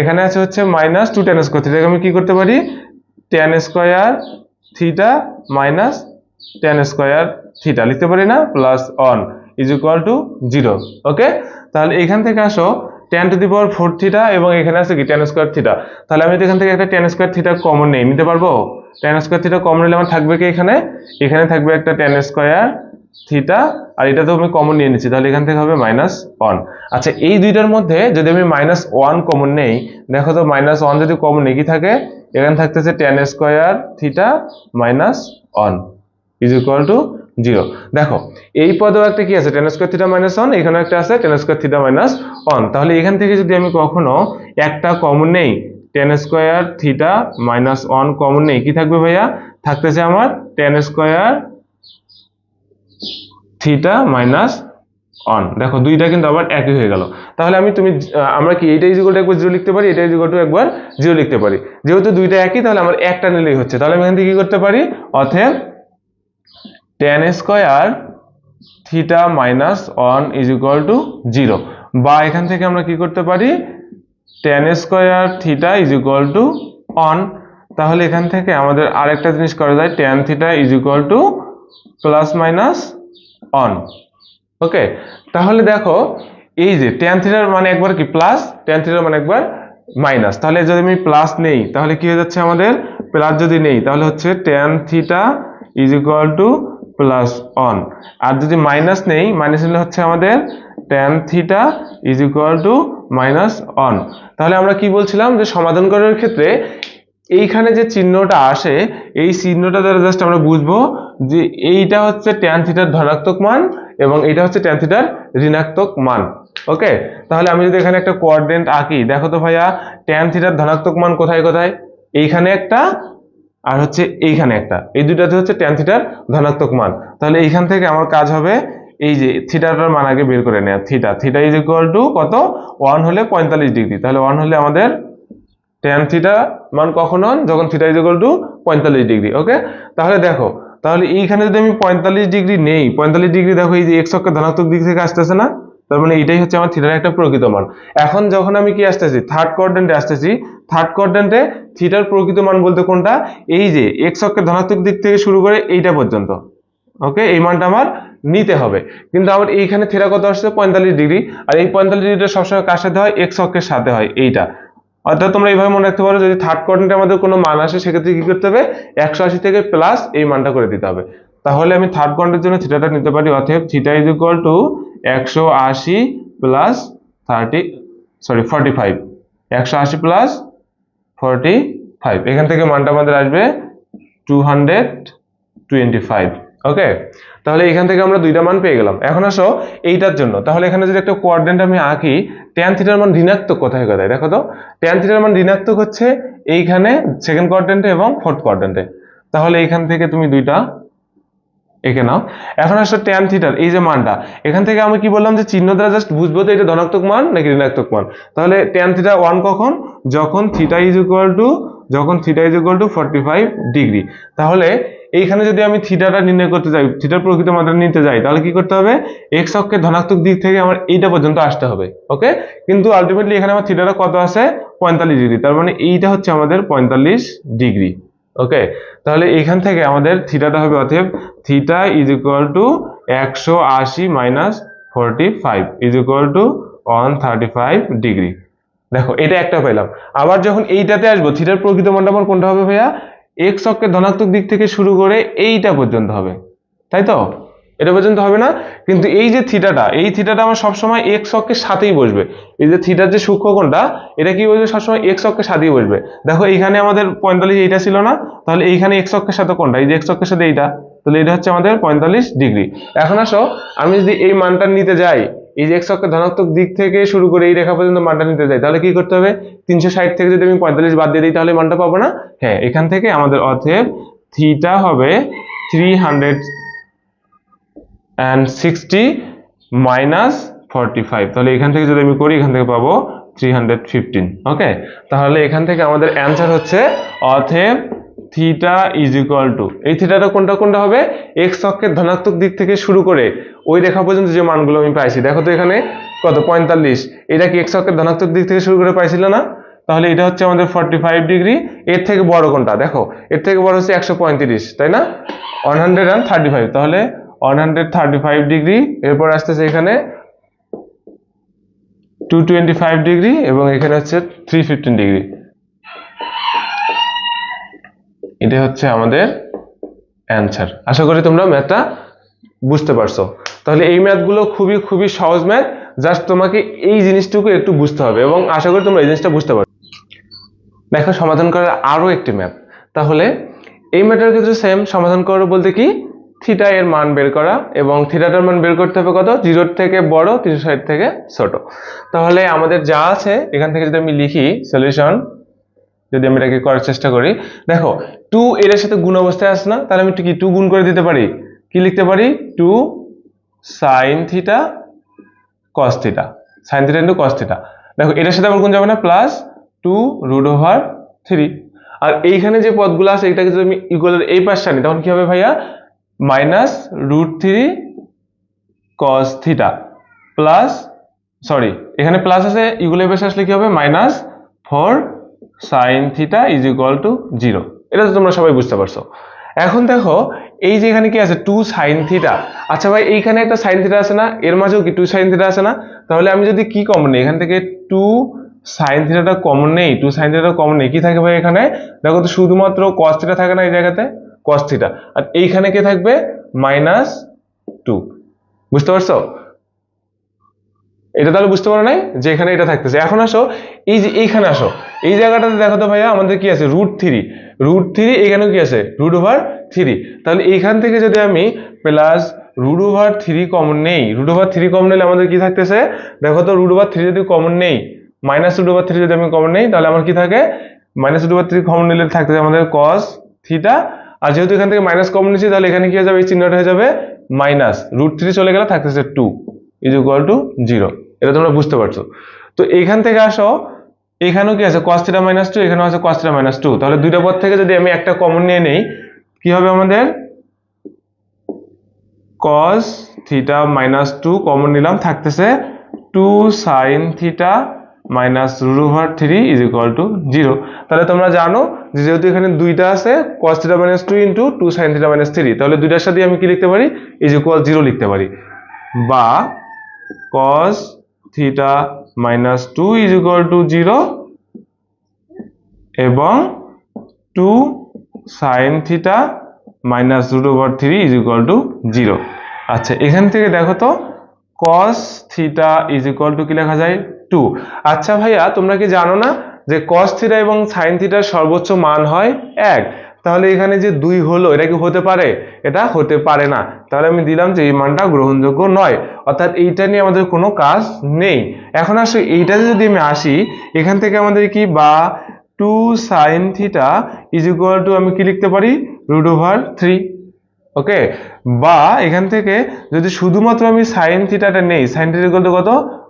এখানে আছে হচ্ছে মাইনাস 2 tan স্কয়ার থিটা। আমি কি করতে পারি? tan square theta minus tan square theta লিখতে পারি না, plus 1 is equal to 0। Okay, তাহলে এখান থেকে আসো tan to the power 4 theta এবং এখানে আছে কি tan স্কয়ার থিটা। তাহলে আমি এখান থেকে একটা tan স্কয়ার থিটা কমন নিতে পারবো? tan স্কয়ার থিটা কমন নিলে আমার থাকবে কি এখানে থাকবে একটা tan স্কয়ার থিটা, আর এটা তো আমি কমন নিয়ে নিচ্ছি, তাহলে এখান থেকে হবে -1। আচ্ছা, এই দুইটার মধ্যে যদি আমি -1 কমন নেই, দেখো তো -1 যদি কমন নেই কি থাকে? এখানে থাকতেছে tan square theta -1 is equal to 0। দেখো এই পদেও একটা কি আছে, tan স্কয়ার থিটা -1, এখানে একটা আছে tan স্কয়ার থিটা -1। তাহলে এখান থেকে যদি আমি কখনো একটা কমন নেই, tan স্কয়ার থিটা -1 কমন নেই, কি থাকবে ভাইয়া? থাকতেছে আমার tan স্কয়ার থিটা -1। দেখো দুইটা কিন্তু আবার একই হয়ে গেল। তাহলে আমরা কি এইটা ইকুয়াল টু একবার 0 লিখতে পারি, এটা ইকুয়াল টু একবার 0 লিখতে পারি। যেহেতু দুইটা একই তাহলে আমার একটা নিলেই হচ্ছে। তাহলে আমি এখান থেকে কি করতে পারি? অতএব tan square theta -1 is equal to 0। বা এখান থেকে আমরা কি করতে পারি? tan square theta is equal to 1। তাহলে এখান থেকে আমাদের আরেকটা জিনিস করা যায়, tan theta is equal to plus minus 1। ওকে, তাহলে দেখো এই যে tan থিটার মানে একবার কি প্লাস, tan থিটার মানে একবার মাইনাস। তাহলে যদি আমি প্লাস নেই তাহলে কি হয়ে যাচ্ছে আমাদের? প্লাস যদি নেই তাহলে হচ্ছে tan theta is equal to plus 1। আর যদি মাইনাস নেই, মাইনাস নিলে হচ্ছে আমাদের tan theta is equal to -1। তাহলে আমরা কি বলছিলাম যে সমাধান করার ক্ষেত্রে এইখানে যে চিহ্নটা আসে, এই চিহ্নটা দ্বারা জাস্ট আমরা বুঝবো যে এইটা হচ্ছে tan থিটার ধনাত্মক মান এবং এটা হচ্ছে tan থিটার ঋণাত্মক মান। ওকে, তাহলে আমি যদি এখানে একটা কোঅর্ডিনেট আঁকি, দেখো তো ভাইয়া tan থিটার ধনাত্মক মান কোথায় কোথায়? এইখানে একটা আর হচ্ছে এইখানে একটা, এই দুইটাতে হচ্ছে tan থিটার ধনাত্মক মান। তাহলে এইখান থেকে আমার কাজ হবে এই যে থিটাটার মান আগে বের করে নেওয়া। থিটা ইজ ইকুয়াল টু কত? 1 হলে 45 ডিগ্রি। তাহলে 1 হলে আমাদের tan থিটা মান কখন হন? যখন theta is equal to 45 degree. Okay, তাহলে দেখো তাহলে এইখানে যদি আমি 45 ডিগ্রি নেই, 45 ডিগ্রি দেখো এই যে x অক্ষের ধনাত্মক দিক থেকে আসতেছে না, তার মানে এটাই হচ্ছে আমার থিটার একটা প্রকৃত মান। এখন যখন আমি কি আসতেছি, থার্ড কোয়াড্রেন্টে আসতেছি, থার্ড কোয়াড্রেন্টে থিটার প্রকৃত মান বলতে কোনটা? এই যে x অক্ষের ধনাত্মক দিক থেকে শুরু করে এইটা পর্যন্ত। ওকে, এই মানটা আমার নিতে হবে। কিন্তু আমার এইখানে থিটা কত আসছে? 45 ডিগ্রি। আর এই 45 ডিগ্রিটা সবসময় কার সাথে হয়? x অক্ষের সাথে হয় এইটা। অর্থাৎ তোমরা এইভাবে মনে রাখতে পারো, যদি থার্ড কোয়াড্রেন্টে আমাদের কোনো মান আসে সেক্ষেত্রে কি করতে হবে? 180 থেকে প্লাস এই মানটা করে দিতে হবে। তাহলে আমি থার্ড কোয়াড্রেন্টের জন্য থিটাটা নিতে পারি, অতএব theta is equal two 180 plus 45। 180 plus 45, এখান থেকে মানটা আমাদের আসবে 225। ওকে, তাহলে এখান থেকে আমরা দুইটা মান পেয়ে গেলাম। এখন আসো এইটার জন্য, তাহলে এখানে যদি একটা কোঅর্ডিনেট আমি আঁকি, tan থিটার মান ঋণাত্মক কোথায় কোথায়? দেখো তো tan থিটার মান ঋণাত্মক হচ্ছে এইখানে সেকেন্ড কোয়াড্রেন্টে এবং ফোর্থ কোয়াড্রেন্টে। তাহলে এইখান থেকে তুমি দুইটা এঁকে নাও। এখন আসো tan থিটার এই যে মানটা, এখান থেকে আমি কি বললাম যে চিহ্ন দ্বারা জাস্ট বুঝবো তো এটা ধনাত্মক মান নাকি ঋণাত্মক মান। তাহলে tan থিটা 1 কখন? যখন theta is equal to 45 degree. তাহলে এইখানে যদি আমি থিটাটা নির্ণয় করতে যাই, থিটার প্রকৃত মানটা নিতে যাই, তাহলে কি করতে হবে, এক্স অক্ষের ধনাত্মক দিক থেকে আমার এইটা পর্যন্ত আসতে হবে। ওকে, কিন্তু আলটিমেটলি এখানে আমার থিটাটা কত আছে, 45 ডিগ্রি, তার মানে এইটা হচ্ছে আমাদের 45 ডিগ্রি। ওকে, তাহলে এইখান থেকে আমাদের থিটাটা হবে, অতএব theta is equal two 180 minus 45 is equal two 135 degree. দেখো এটা একটা পেলাম। আবার যখন এইটাতে আসবো, থিটার প্রকৃত মানটা আমার কোনটা হবে ভাইয়া, এক্স অক্ষের ধনাত্মক দিক থেকে শুরু করে এইটা পর্যন্ত হবে, তাই তো, এটা পর্যন্ত হবে না, কিন্তু এই যে থিটাটা, এই থিটাটা আমার সবসময় এক্স অক্ষের সাথেই বসবে। এই যে থিটার যে সূক্ষ্মকোণটা, এটা কি বসবে, সবসময় এক্স অক্ষের সাথেই বসবে। দেখো এইখানে আমাদের 45 এইটা ছিল না, তাহলে এইখানে এক্স অক্ষের সাথে কোনটা, এই যে এক্স অক্ষের সাথে এইটা, তাহলে এটা হচ্ছে আমাদের 45 ডিগ্রি। এখন আসো, আমি যদি এই মানটা নিতে যাই, এই যে এক্স অক্ষের ধনাত্মক দিক থেকে শুরু করে এই রেখা পর্যন্ত মানটা নিতে যাই, তাহলে কি করতে হবে, 360 থেকে যদি আমি 45 বাদ দিয়ে দিই, তাহলে মানটা পাবো না। হ্যাঁ, এখান থেকে আমাদের অতএব থিটা হবে 360 মাইনাস 45, তাহলে এখান থেকে যদি আমি করি, এখান থেকে পাবো 315। ওকে, তাহলে এখান থেকে আমাদের অ্যান্সার হচ্ছে অতএব থিটা ইজ ইকুয়াল টু, এই থিটাটা কোনটা কোনটা হবে, এক্স অক্ষের ধনাত্মক দিক থেকে শুরু করে ওই রেখা পর্যন্ত যে মানগুলো আমি পাইছি, দেখো তো এখানে কত 45, এটা কি এক্স অক্ষের ধনাত্মক দিক থেকে শুরু করে পাইছিল না, তাহলে এটা হচ্ছে আমাদের 45 ডিগ্রি। এর থেকে বড় কোনটা, দেখো এর থেকে বড় হচ্ছে 135, তাই না, 135, তাহলে 135 ডিগ্রি, এরপর আসতেছে এখানে 225 ডিগ্রি, এবং এখানে হচ্ছে 315 ডিগ্রি। এটা হচ্ছে আমাদের অ্যান্সার। আশা করি তোমরা ম্যাথটা বুঝতে পারছো। তাহলে এই ম্যাথগুলো খুবই খুবই সহজ ম্যাথ, জাস্ট তোমাকে এই জিনিসটুকু একটু বুঝতে হবে, এবং আশা করি তোমরা এই জিনিসটা বুঝতে পারো। দেখো সমাধান করার আরো একটি ম্যাথ, তাহলে এই ম্যাথটার ক্ষেত্রে সেম, সমাধান করো বলতে কি, থিটা এর মান বের করা, এবং থিটাটার মান বের করতে হবে কত, 0 থেকে বড়, 360 থেকে ছোট। তাহলে আমাদের যা আছে এখান থেকে যদি আমি লিখি সলিউশন, যদি আমি এটাকে করার চেষ্টা করি, দেখো 2 এর সাথে গুণ অবস্থায় আছে না, তাহলে আমি কি 2 গুণ করে দিতে পারি, কি লিখতে পারি, 2 sin theta cos theta, sin theta into cos theta. দেখো এটার সাথে আমার গুণ যাবে না, প্লাস 2 √3। আর এইখানে যে পদগুলো আছে, এটাকে যদি আমি ইকুয়ালের এই পাশে আনি, তখন কি হবে ভাইয়া, minus √3 cos theta plus, sorry এখানে প্লাস আছে, ইকুয়ালের পাশে আসলে কি হবে, minus 4 sin theta is equal to 0। এটা তো তোমরা সবাই বুঝতে পারছো। এখন দেখো এই যে এখানে কি আছে, 2 sin থিটা, আচ্ছা ভাই এইখানে একটা sin থিটা আছে না, এর মাঝেও কি 2 sin থিটা আছে না, তাহলে আমি যদি কি কমন নেই, এখান থেকে 2 sin থিটাটা কমন নেই, 2 sin থিটাটা কমন নেই, কি থাকে ভাই এখানে, দেখো তো শুধুমাত্র cos থিটা থাকে না এই জায়গাতে, cos থিটা, আর এইখানে কি থাকবে, -2। বুঝতে পারছো, এটা তাহলে বুঝতে পারো নাই যে এখানে এটা থাকতেছে। এখন আসো এই যে এইখানে আসো, এই জায়গাটাতে দেখো তো ভাইয়া আমাদের কি আছে, √3, এখানেও কি আছে, √3। তাহলে এইখান থেকে যদি আমি প্লাস √3 কমন নেই, √3 কমন নিলে আমাদের কি থাকতেছে, দেখো তো √3 যদি কমন নেই, -√3 যদি আমি কমন নেই, তাহলে আমার কি থাকে, -√3 কমন নিলে থাকতেছে আমাদের cos থিটা, আর যেহেতু এখান থেকে মাইনাস কমন নিচ্ছি, তাহলে এখানে কি হয়ে যাবে, এই চিহ্নটা হয়ে যাবে মাইনাস, √3 চলে গেলে থাকতেছে 2 ইজ ইকুয়াল টু 0। এটা তোমরা বুঝতে পারছো। তো এইখান থেকে আসো, এখানেও কি আছে, cos থিটা -2, এখানেও আছে cos থিটা -2, তাহলে দুইটা পদ থেকে যদি আমি একটা কমন নিয়ে নেই, কি হবে আমাদের, cos থিটা -2 কমন নিলাম, থাকতেছে 2 sin theta -√3 is equal to 0। তাহলে তোমরা জানো যে যেহেতু এখানে দুইটা আছে, cos theta -2 into 2 sin theta -3, তাহলে দুইটার সাথে আমি কি লিখতে পারি, ইজ ইকুয়াল 0 লিখতে পারি, বা cos theta -2 is equal to 0 এবং 2 sin theta -√3 is equal to 0। আচ্ছা এখান থেকে দেখো তো cos theta is equal to কি লেখা যায়, 2। আচ্ছা ভাইয়া তোমরা কি জানো না যে cos থিটা এবং sin থিটার সর্বোচ্চ মান হয় 1, তাহলে এখানে যে 2 হলো, এটা কি হতে পারে, এটা হতে পারে না, তাহলে আমি দিলাম যে এই মানটা গ্রহণযোগ্য নয়, অর্থাৎ এইটা নিয়ে আমাদের কোনো কাজ নেই। এখন আসলে এইটাতে যদি আমি আসি, এখান থেকে আমাদের কি, বা 2 sin theta is equal two আমি কি লিখতে পারি, √3। ওকে, বা এখান থেকে যদি শুধুমাত্র আমি sin থিটাটা নেই, sin থিটা ইকুয়াল টু কত,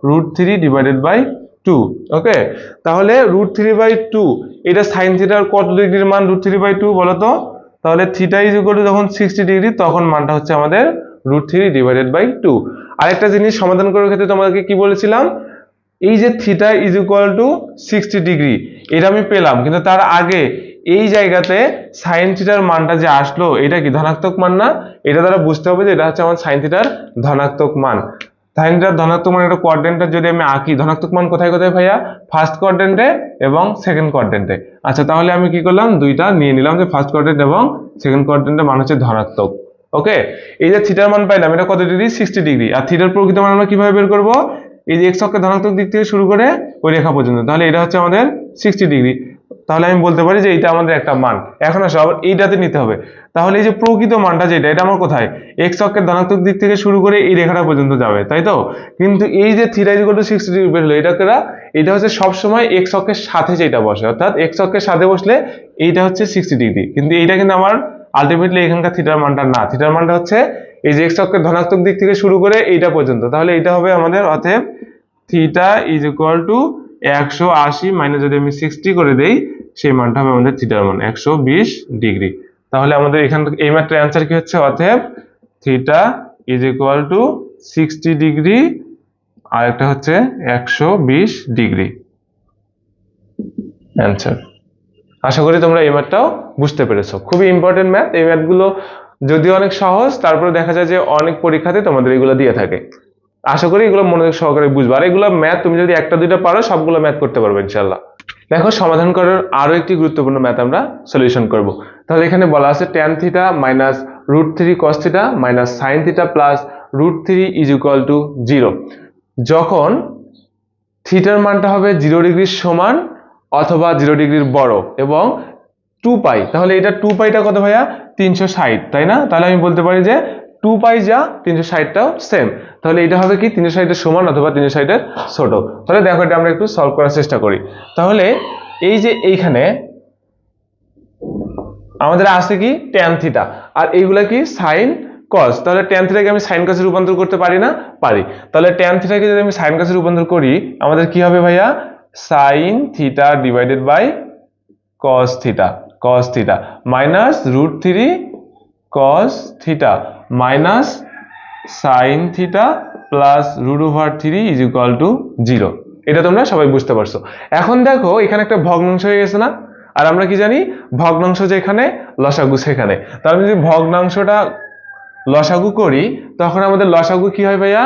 √3 ডিভাইডেড বাই 2। ওকে, তাহলে √3/2, এটা sin থিটার কত ডিগ্রির মান, √3/2 বলো তো, তাহলে থিটা ইজ ইকুয়াল টু যখন 60 ডিগ্রি তখন মানটা হচ্ছে আমাদের √3 / 2। আরেকটা জিনিস সমাধান করার ক্ষেত্রে তোমাদেরকে কি বলেছিলাম, এই যে theta is equal to 60 degree এটা আমি পেলাম, কিন্তু তার আগে এই জায়গাতে সাইন থিটার মানটা যে আসলো এটা কি ধনাত্মক মান না? এটা দ্বারা বুঝতে হবে যে এটা হচ্ছে আমার সাইন থিটার ধনাত্মক মান। সাইন থিটার ধনাত্মক মান একটা কোয়াড্রেন্টে যদি আমি আঁকি, ধনাত্মক মান কোথায় কোথায় ভাইয়া? ফার্স্ট কোয়াড্রেন্টে এবং সেকেন্ড কোয়াড্রেন্টে। আচ্ছা, তাহলে আমি কি করলাম, দুইটা নিয়ে নিলাম যে ফার্স্ট কোয়াড্রেন্ট এবং সেকেন্ড কোয়াড্রেন্টের মান হচ্ছে ধনাত্মক। ওকে, এই যে থিটার মান পাইলাম এটা কত ডিগ্রি? 60 ডিগ্রি। আর থিটার প্রকৃত মান আমরা কিভাবে বের করব? এই যে এক্স অক্ষের ধনাত্মক দিক থেকে শুরু করে ওই রেখা পর্যন্ত, তাহলে এটা হচ্ছে আমাদের 60 ডিগ্রি। তাহলে আমি বলতে পারি যে এটা আমাদের একটা মান। এখন আসো আবার এইটাতে নিতে হবে। তাহলে এই যে প্রকৃত মানটা যেটা, এটা আমার কোথায়? এক্স অক্ষের ধনাত্মক দিক থেকে শুরু করে এই রেখাটা পর্যন্ত যাবে, তাই তো? কিন্তু এই যে theta is equal to 60 degree বের হলো, এটা হচ্ছে সবসময় এক্স অক্ষের সাথে যেটা বসে, অর্থাৎ এক্স অক্ষের সাথে বসলে এইটা হচ্ছে 60 ডিগ্রি। কিন্তু এইটা কিন্তু আমার আলটিমেটলি এখানকার থিটার মানটা না। থিটার মানটা হচ্ছে এই যে এক্স অক্ষের ধনাত্মক দিক থেকে শুরু করে এইটা পর্যন্ত। তাহলে এটা হবে আমাদের, অতএব theta is equal two 180 minus যদি আমি 60 করে দেই, সেই মানটা হবে আমাদের থিটার মান 120 ডিগ্রি। তাহলে আমাদের এখান থেকে এই ম্যাথটার অ্যান্সার কি হচ্ছে? অতএব theta is equal to 60 degree আর একটা হচ্ছে 120 ডিগ্রি অ্যান্সার। আশা করি তোমরা এই ম্যাথটাও বুঝতে পেরেছো। খুবই ইম্পর্টেন্ট ম্যাথ। এই ম্যাথগুলো যদিও অনেক সহজ, তারপরে দেখা যায় যে অনেক পরীক্ষাতে তোমাদের এগুলো দিয়ে থাকে। আশা করি এগুলো মনোযোগ সহকারে বুঝবা। আর এগুলো ম্যাথ তুমি যদি একটা দুইটা পারো, সবগুলো ম্যাথ করতে পারবে ইনশাআল্লাহ। দেখো, সমাধান করার আরো একটি গুরুত্বপূর্ণ ম্যাথ আমরা সলিউশন করব। তাহলে এখানে বলা আছে tan theta minus √3 cos theta minus sin theta plus √3 is equal to 0 যখন থিটার মানটা হবে 0 ডিগ্রির সমান অথবা 0 ডিগ্রির বড় এবং 2 পাই। তাহলে এটা 2 পাইটা কত ভাইয়া? 360, তাই না? তাহলে আমি বলতে পারি যে 2 পাই যা 360টাও সেম। তাহলে এটা হবে কি 360 এর সমান অথবা 360 এর ছোট। তাহলে দেখো এটা আমরা একটু সলভ করার চেষ্টা করি। তাহলে এই যে এইখানে আমাদের আছে কি tan থিটা, আর এইগুলা কি sin cos। তাহলে tan থিটাকে আমি sin cos এ রূপান্তর করতে পারি না? পারি। তাহলে tan থিটাকে যদি আমি sin cos এ রূপান্তর করি, আমাদের কি হবে ভাইয়া? sin theta divided by cos theta minus √3 cos theta minus sin theta plus √3 is equal to 0। এটা তোমরা সবাই বুঝতে পারছো। এখন দেখো এখানে একটা ভগ্নাংশ হয়ে গেছে না? আর আমরা কি জানি, ভগ্নাংশ যেখানে লসাগু সেখানে। তাহলে যদি ভগ্নাংশটা লসাগু করি, তখন আমাদের লসাগু কি হয় ভাইয়া?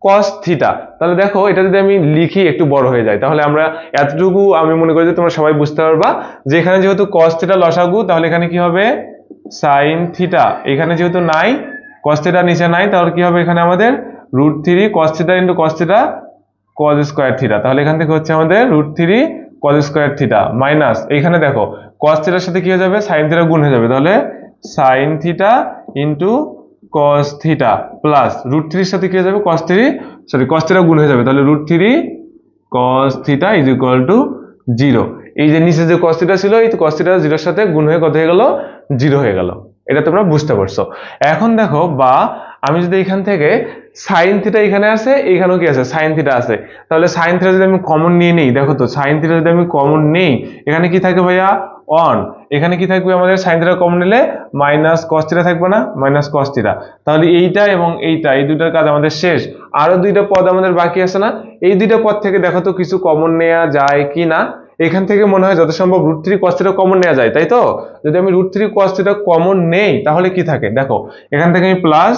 cos theta. তাহলে দেখো এটা যদি আমি লিখি একটু বড় হয়ে যায়, তাহলে আমরা এতটুকু আমি মনে করি যে তোমরা সবাই বুঝতে পারবা যে এখানে যেহেতু cos থিটা লসাগু, তাহলে এখানে কি হবে? sin theta. এখানে যেহেতু নাই, cos থিটা নিচে নাই, তাহলে কি হবে এখানে আমাদের? √3 cos theta into cos theta cos square theta. তাহলে এখান থেকে হচ্ছে আমাদের √3 cos স্কয়ার থিটা মাইনাস এইখানে দেখো cos থিটার সাথে কি হয়ে যাবে? sin থিটা গুণ হয়ে যাবে। তাহলে sin theta into cos theta plus √3 এর সাথে কি হয়ে যাবে? cos থিটা গুণ হয়ে যাবে। তাহলে √3 cos theta is equal to 0। এই যে নিচে যে cos থিটা ছিল, এই cos থিটা 0 এর সাথে গুণ হয়ে কত হয়ে গেল? 0 হয়ে গেল। এটা তোমরা বুঝতে পারছো। এখন দেখো, বা আমি যদি এখান থেকে sin থিটা এখানে আছে, এখানেও কি আছে? sin থিটা আছে। তাহলে sin থিটা যদি আমি কমন নিয়ে নেই, দেখো তো sin থিটা যদি আমি কমন নেই, এখানে কি থাকে ভাইয়া? 1। এখানে কি থাকবে আমাদের? sin থিটা কমন নিলে মাইনাস cos থিটা থাকবে না? Minus cos theta. তাহলে এইটা এবং এইটা, এই দুইটার কাজ আমাদের শেষ। আরো দুইটা পদ আমাদের বাকি আছে না? এই দুইটা পদ থেকে দেখো তো কিছু কমন নেওয়া যায় কি না। এখান থেকে মনে হয় যত সম্ভব √3 cos থিটা কমন নেওয়া যায়, তাই তো? যদি আমি √3 cos থিটা কমন নেই, তাহলে কি থাকে দেখো, এখান থেকে আমি প্লাস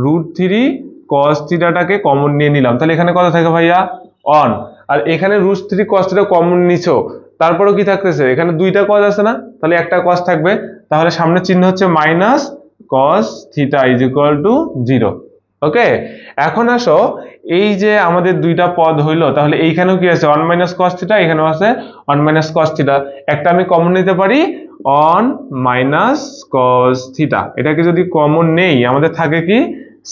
√3 cos থিটাটাকে কমন নিয়ে নিলাম। তাহলে এখানে কত থাকে ভাইয়া? 1। আর এখানে √3 cos থিটা কমন নিছো, তারপরেও কি থাকতেছে? এখানে দুইটা cos আছে না? তাহলে একটা cos থাকবে। তাহলে সামনে চিহ্ন হচ্ছে minus cos theta is equal to 0। ওকে, এখন আসো এই যে আমাদের দুইটা পদ হইলো, তাহলে এইখানেও কি আছে? 1 মাইনাস cos থিটা, এখানেও আছে 1 মাইনাস cos থিটা। একটা আমি কমন নিতে পারি, 1 মাইনাস cos থিটা। এটাকে যদি কমন নেই, আমাদের থাকে কি?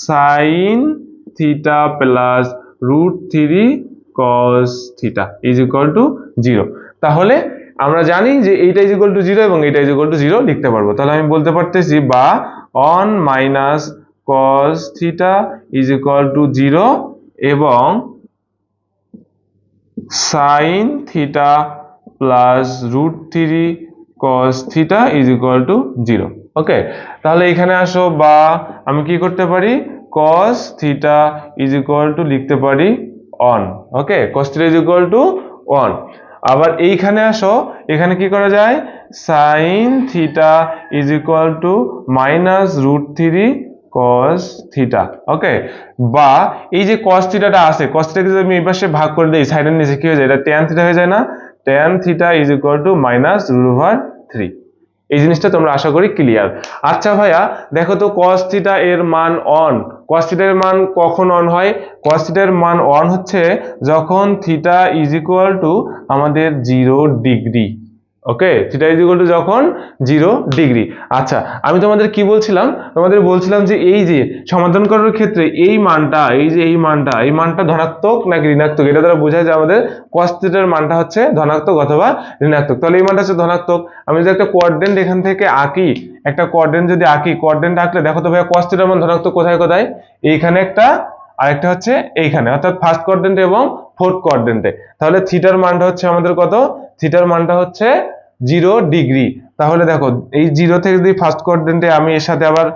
sin theta plus √3 cos theta is equal to 0। তাহলে আমরা জানি যে এইটা ইজ ইকুয়াল টু 0 এবং এইটা ইজ ইকুয়াল টু 0 লিখতে পারবো। তাহলে আমি বলতে পারতেছি, বা 1 minus cos theta is equal to 0 এবং sin theta plus √3 cos theta is equal to 0। Okay, তাহলে এখানে আসো, বা আমি কি করতে পারি, cos theta is equal to লিখতে পারি 1। Okay, cos theta is equal to 1। আবার এইখানে আসো, এখানে কি করা যায়, sin theta is equal to minus root three cos theta. Okay, বা এই যে cos থিটাটা আছে, cos থিটাকে যদি আমি এই পাশে ভাগ করে দেই সাইডের নিচে, কি হয়ে যায়, এটা tan থিটা হয়ে যায় না, tan theta is equal to minus root over 3। এই জিনিসটা তোমরা আশা করি ক্লিয়ার। আচ্ছা ভাইয়া দেখো তো cos থিটা এর মান 1, cos থিটা এর মান কখন অন হয়, cos থিটা এর মান অন হচ্ছে যখন থিটা ইজ ইকুয়াল টু আমাদের 0 degree. Okay, theta is equal two যখন 0 ডিগ্রি। আচ্ছা, আমি তোমাদের কি বলছিলাম, তোমাদের বলছিলাম যে এই যে সমাধান করার ক্ষেত্রে এই মানটা, এই যে এই মানটা ধনাত্মক নাকি ঋণাত্মক, এটা দ্বারা বোঝায় যে আমাদের cos থিটার মানটা হচ্ছে ধনাত্মক অথবা ঋণাত্মক। তাহলে এই মানটা হচ্ছে ধনাত্মক। আমি যদি একটা কোঅর্ডিনেট এখান থেকে আঁকি, একটা কোঅর্ডিনেট যদি আঁকি, কোঅর্ডিনেট আঁকলে দেখো তো ভাইয়া cos থিটার মান ধনাত্মক কোথায় কোথায়, এইখানে একটা, আরেকটা হচ্ছে এইখানে, অর্থাৎ ফার্স্ট কোঅর্ডিনেট এবং ফোর্থ কোঅর্ডিনেটে। তাহলে থিটার মানটা হচ্ছে আমাদের কত, থিটার মানটা হচ্ছে 0 ডিগ্রি। তাহলে দেখো এই 0 থেকে যদি ফার্স্ট কোঅর্ডিনেটে আমি এর সাথে আবার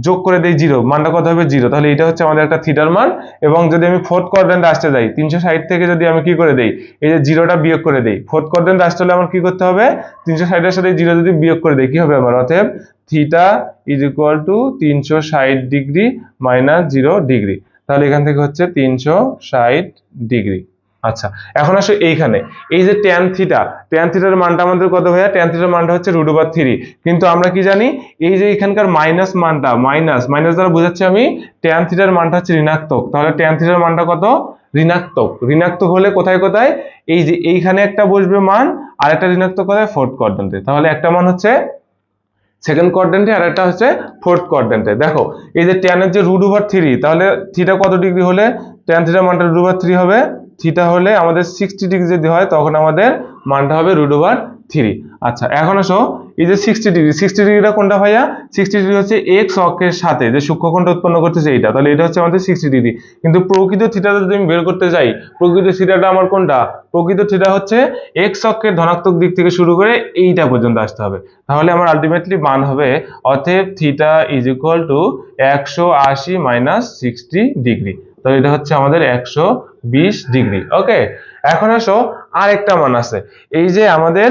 যোগ করে দেই 0, মানটা কত হবে 0, তাহলে এটা হচ্ছে আমাদের একটা থিটার মান। এবং যদি আমি ফোর্থ কোঅর্ডিনেটে আসতে যাই, 360 থেকে যদি আমি কি করে দেই, এই যে 0টা বিয়োগ করে দেই, ফোর্থ কোঅর্ডিনেটে আসতে হলে আমার কি করতে হবে, 360 এর সাথে 0 যদি বিয়োগ করে দেই কি হবে আমার, অতএব theta is equal to 360 degree minus 0 degree. তাহলে এখান থেকে হচ্ছে 360 ডিগ্রি। আচ্ছা, এখন আসো এইখানে, এই যে tan থিটার মানটা আমাদের কত ভাইয়া, tan থিটার মানটা হচ্ছে রুট ওভার 3। কিন্তু আমরা কি জানি, এই যে এখানকার মাইনাস মানটা, মাইনাস দ্বারা বোঝাচ্ছি আমি tan থিটার মানটা হচ্ছে ঋণাত্মক। তাহলে tan থিটার মানটা কত, ঋণাত্মক হলে কোথায় কোথায়, এই যে এইখানে একটা বসবে মান, আর একটা ঋণাত্মক কোথায়, ফোর্থ কোয়াড্রেন্টে। তাহলে একটা মান হচ্ছে সেকেন্ড কোয়াড্রেন্টে আর একটা হচ্ছে ফোর্থ কোয়াড্রেন্টে। দেখো এই যে tan এর যে রুট ওভার 3, তাহলে থিটা কত ডিগ্রি হলে tan থিটার মানটা রুট ওভার 3 হবে, থিটা হলে আমাদের 60 ডিগ্রি যদি হয় তখন আমাদের মানটা হবে রুট ওভার 3। আচ্ছা, এখন আসো এই যে 60 ডিগ্রিটা কোনটা ভাইয়া, 60 ডিগ্রি হচ্ছে x অক্ষের সাথে যে সূক্ষ্মকোণটা উৎপন্ন করতেছে এইটা, তাহলে এটা হচ্ছে আমাদের 60 ডিগ্রি। কিন্তু প্রকৃত থিটাটা যদি আমি বের করতে যাই, প্রকৃত থিটাটা আমার কোনটা, প্রকৃত থিটা হচ্ছে x অক্ষের ধনাত্মক দিক থেকে শুরু করে এইটা পর্যন্ত আসতে হবে। তাহলে আমার আলটিমেটলি মান হবে, অতএব theta is equal two 180 minus 60 degree. তো এটা হচ্ছে আমাদের 120 ডিগ্রি। ওকে, এখন আসো আরেকটা মান আছে, এই যে আমাদের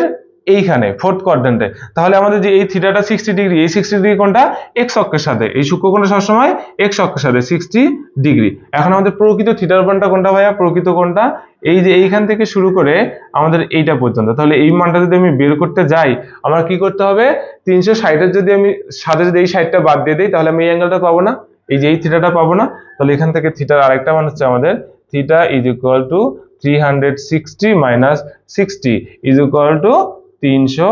এইখানে ফোর্থ কোয়াড্রেন্টে। তাহলে আমাদের যে এই থিটাটা 60 ডিগ্রি, এই 60 ডিগ্রি কোনটা, এক্স অক্ষের সাথে, এই সূক্ষ্মকোণটা সবসময় এক্স অক্ষের সাথে 60 ডিগ্রি। এখন আমাদের প্রকৃত থিটার মানটা কোনটা ভাইয়া, প্রকৃত কোণটা এই যে এইখান থেকে শুরু করে আমাদের এইটা পর্যন্ত। তাহলে এই মানটা যদি আমি বের করতে যাই, আমার কি করতে হবে, 360 এর যদি আমি সাথে যদি এই সাইডটা বাদ দিয়ে দিই, তাহলে আমি এই অ্যাঙ্গেলটা পাবো না, এই যে এই থিটাটা পাবো না। তাহলে এখান থেকে থিটার আরেকটা মান হচ্ছে আমাদের theta is equal to 360 minus 60 is equal to 300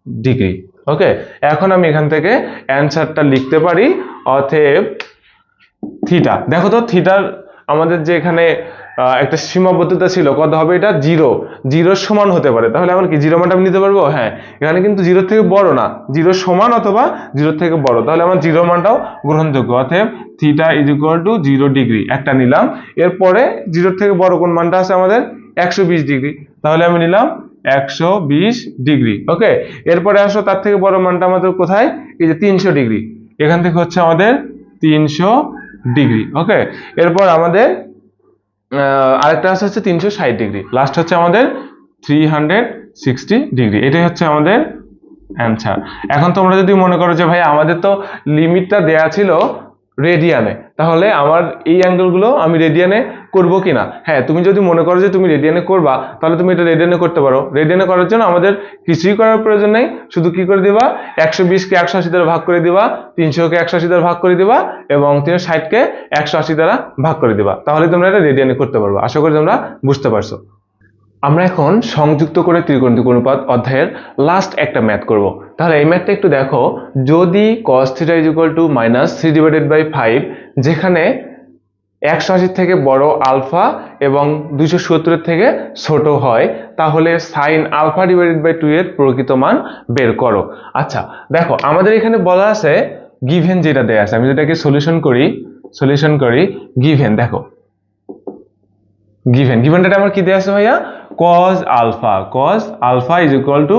degree. Okay, এখন আমি এখান থেকে অ্যান্সারটা লিখতে পারি, অতএব থিটা, দেখো তো থিটার আমাদের যে এখানে একটা সীমাবদ্ধতা ছিল, কত হবে এটা, 0 সমান হতে পারে। তাহলে আমার কি 0 মানটা আমি নিতে পারবো, হ্যাঁ, এখানে কিন্তু 0 থেকে বড় না, 0 সমান অথবা 0 থেকে বড়, তাহলে আমার 0 মানটাও গ্রহণযোগ্য। অতএব theta is equal to 0 degree একটা নিলাম। এরপরে 0 থেকে বড় কোন মানটা আছে আমাদের, 120 ডিগ্রি, তাহলে আমি নিলাম 120 ডিগ্রি। ওকে, এরপরে আসো তার থেকে বড় মানটা আমাদের কোথায়, এই যে 300 ডিগ্রি, এখান থেকে হচ্ছে আমাদের 300 ডিগ্রি। ওকে, এরপর আমাদের আরেকটা আছে হচ্ছে 360 ডিগ্রি, লাস্ট হচ্ছে আমাদের 360 ডিগ্রি। এটাই হচ্ছে আমাদের অ্যান্সার। এখন তোমরা যদি মনে করো যে ভাই আমাদের তো লিমিটটা দেয়া ছিল রেডিয়ানে, তাহলে আমার এই অ্যাঙ্গেলগুলো আমি রেডিয়ানে করব কিনা, হ্যাঁ, তুমি যদি মনে করো যে তুমি রেডিয়ানে করবা, তাহলে তুমি এটা রেডিয়ানে করতে পারো। রেডিয়ানে করার জন্য আমাদের কিছুই করার প্রয়োজন নেই, শুধু কি করে দিবা, 120 কে 180 দ্বারা ভাগ করে দিবা, 300 কে 180 দ্বারা ভাগ করে দিবা, এবং 360 কে 180 দ্বারা ভাগ করে দিবা, তাহলে তোমরা এটা রেডিয়ানে করতে পারবে। আশা করি তোমরা বুঝতে পারছো। আমরা এখন সংযুক্ত করে ত্রিকোণমিতিক অনুপাত অধ্যায়ের লাস্ট একটা ম্যাথ করব। তাহলে এই ম্যাথটা একটু দেখো, যদি cos θ = -3/5, যেখানে 180 থেকে বড় আলফা এবং 270 থেকে ছোট হয়, তাহলে sin α/2 এর প্রকৃত মান বের করো। আচ্ছা দেখো, আমাদের এখানে বলা আছে গিভেন, যেটা দেয়া আছে, আমি যেটাকে সলিউশন করি গিভেন। দেখো গিভেনটা আমার কি দেয়া আছে ভাইয়া, cos alpha is equal to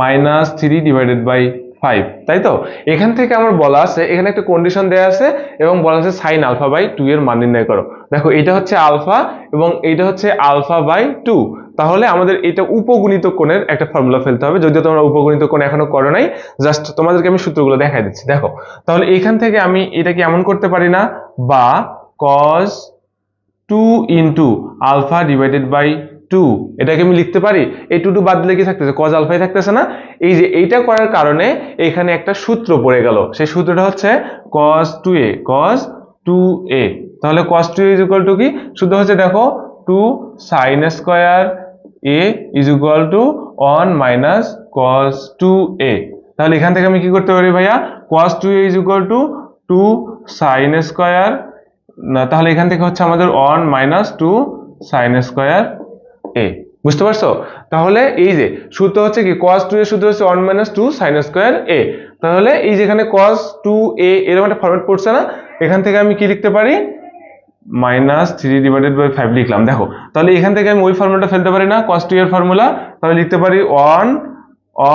-3/5 5, তাই তো? এখান থেকে আমার বলা আছে, এখানে একটা কন্ডিশন দেয়া আছে এবং বলা আছে sin আলফা বাই 2 এর মান নির্ণয় করো। দেখো এটা হচ্ছে আলফা এবং এটা হচ্ছে আলফা বাই 2। তাহলে আমাদের এটা উপগুণিত কোণের একটা ফর্মুলা ফেলতে হবে, যদিও তোমরা উপগুণিত কোণ এখনো করো নাই, জাস্ট তোমাদেরকে আমি সূত্রগুলো দেখাই দিচ্ছি। দেখো তাহলে এখান থেকে আমি এটা কি এমন করতে পারি না, বা cos 2 into alpha divided by 2, এটাকে আমি লিখতে পারি। এই 2 বাদ দিলে কি থাকতেছে, cos আলফাই থাকতেছে না? এই যে এইটা করার কারণে এখানে একটা সূত্র পড়ে গেল, সেই সূত্রটা হচ্ছে cos 2a। তাহলে cos 2a is equal to কি, সূত্র হচ্ছে দেখো 2 sin square a is equal to 1 minus cos 2a। তাহলে এখান থেকে আমি কি করতে পারি ভাইয়া, cos 2a is equal to 2 sin square, না তাহলে এখান থেকে হচ্ছে আমাদের 1 মাইনাস 2 sin স্কয়ার a। বুঝতে পারছো? তাহলে এই যে সূত্র হচ্ছে কি, cos 2 এর সূত্র হচ্ছে 1 মাইনাস 2 sin স্কয়ার a। তাহলে এই যেখানে cos 2a এরকম একটা ফরম্যাট পড়ছে না, এখান থেকে আমি কি লিখতে পারি, মাইনাস 3 ডিভাইডেড বাই 5 লিখলাম। দেখো তাহলে এখান থেকে আমি ওই ফর্মুলাটা ফেলতে পারি না, cos 2 এর ফর্মুলা, তাহলে লিখতে পারি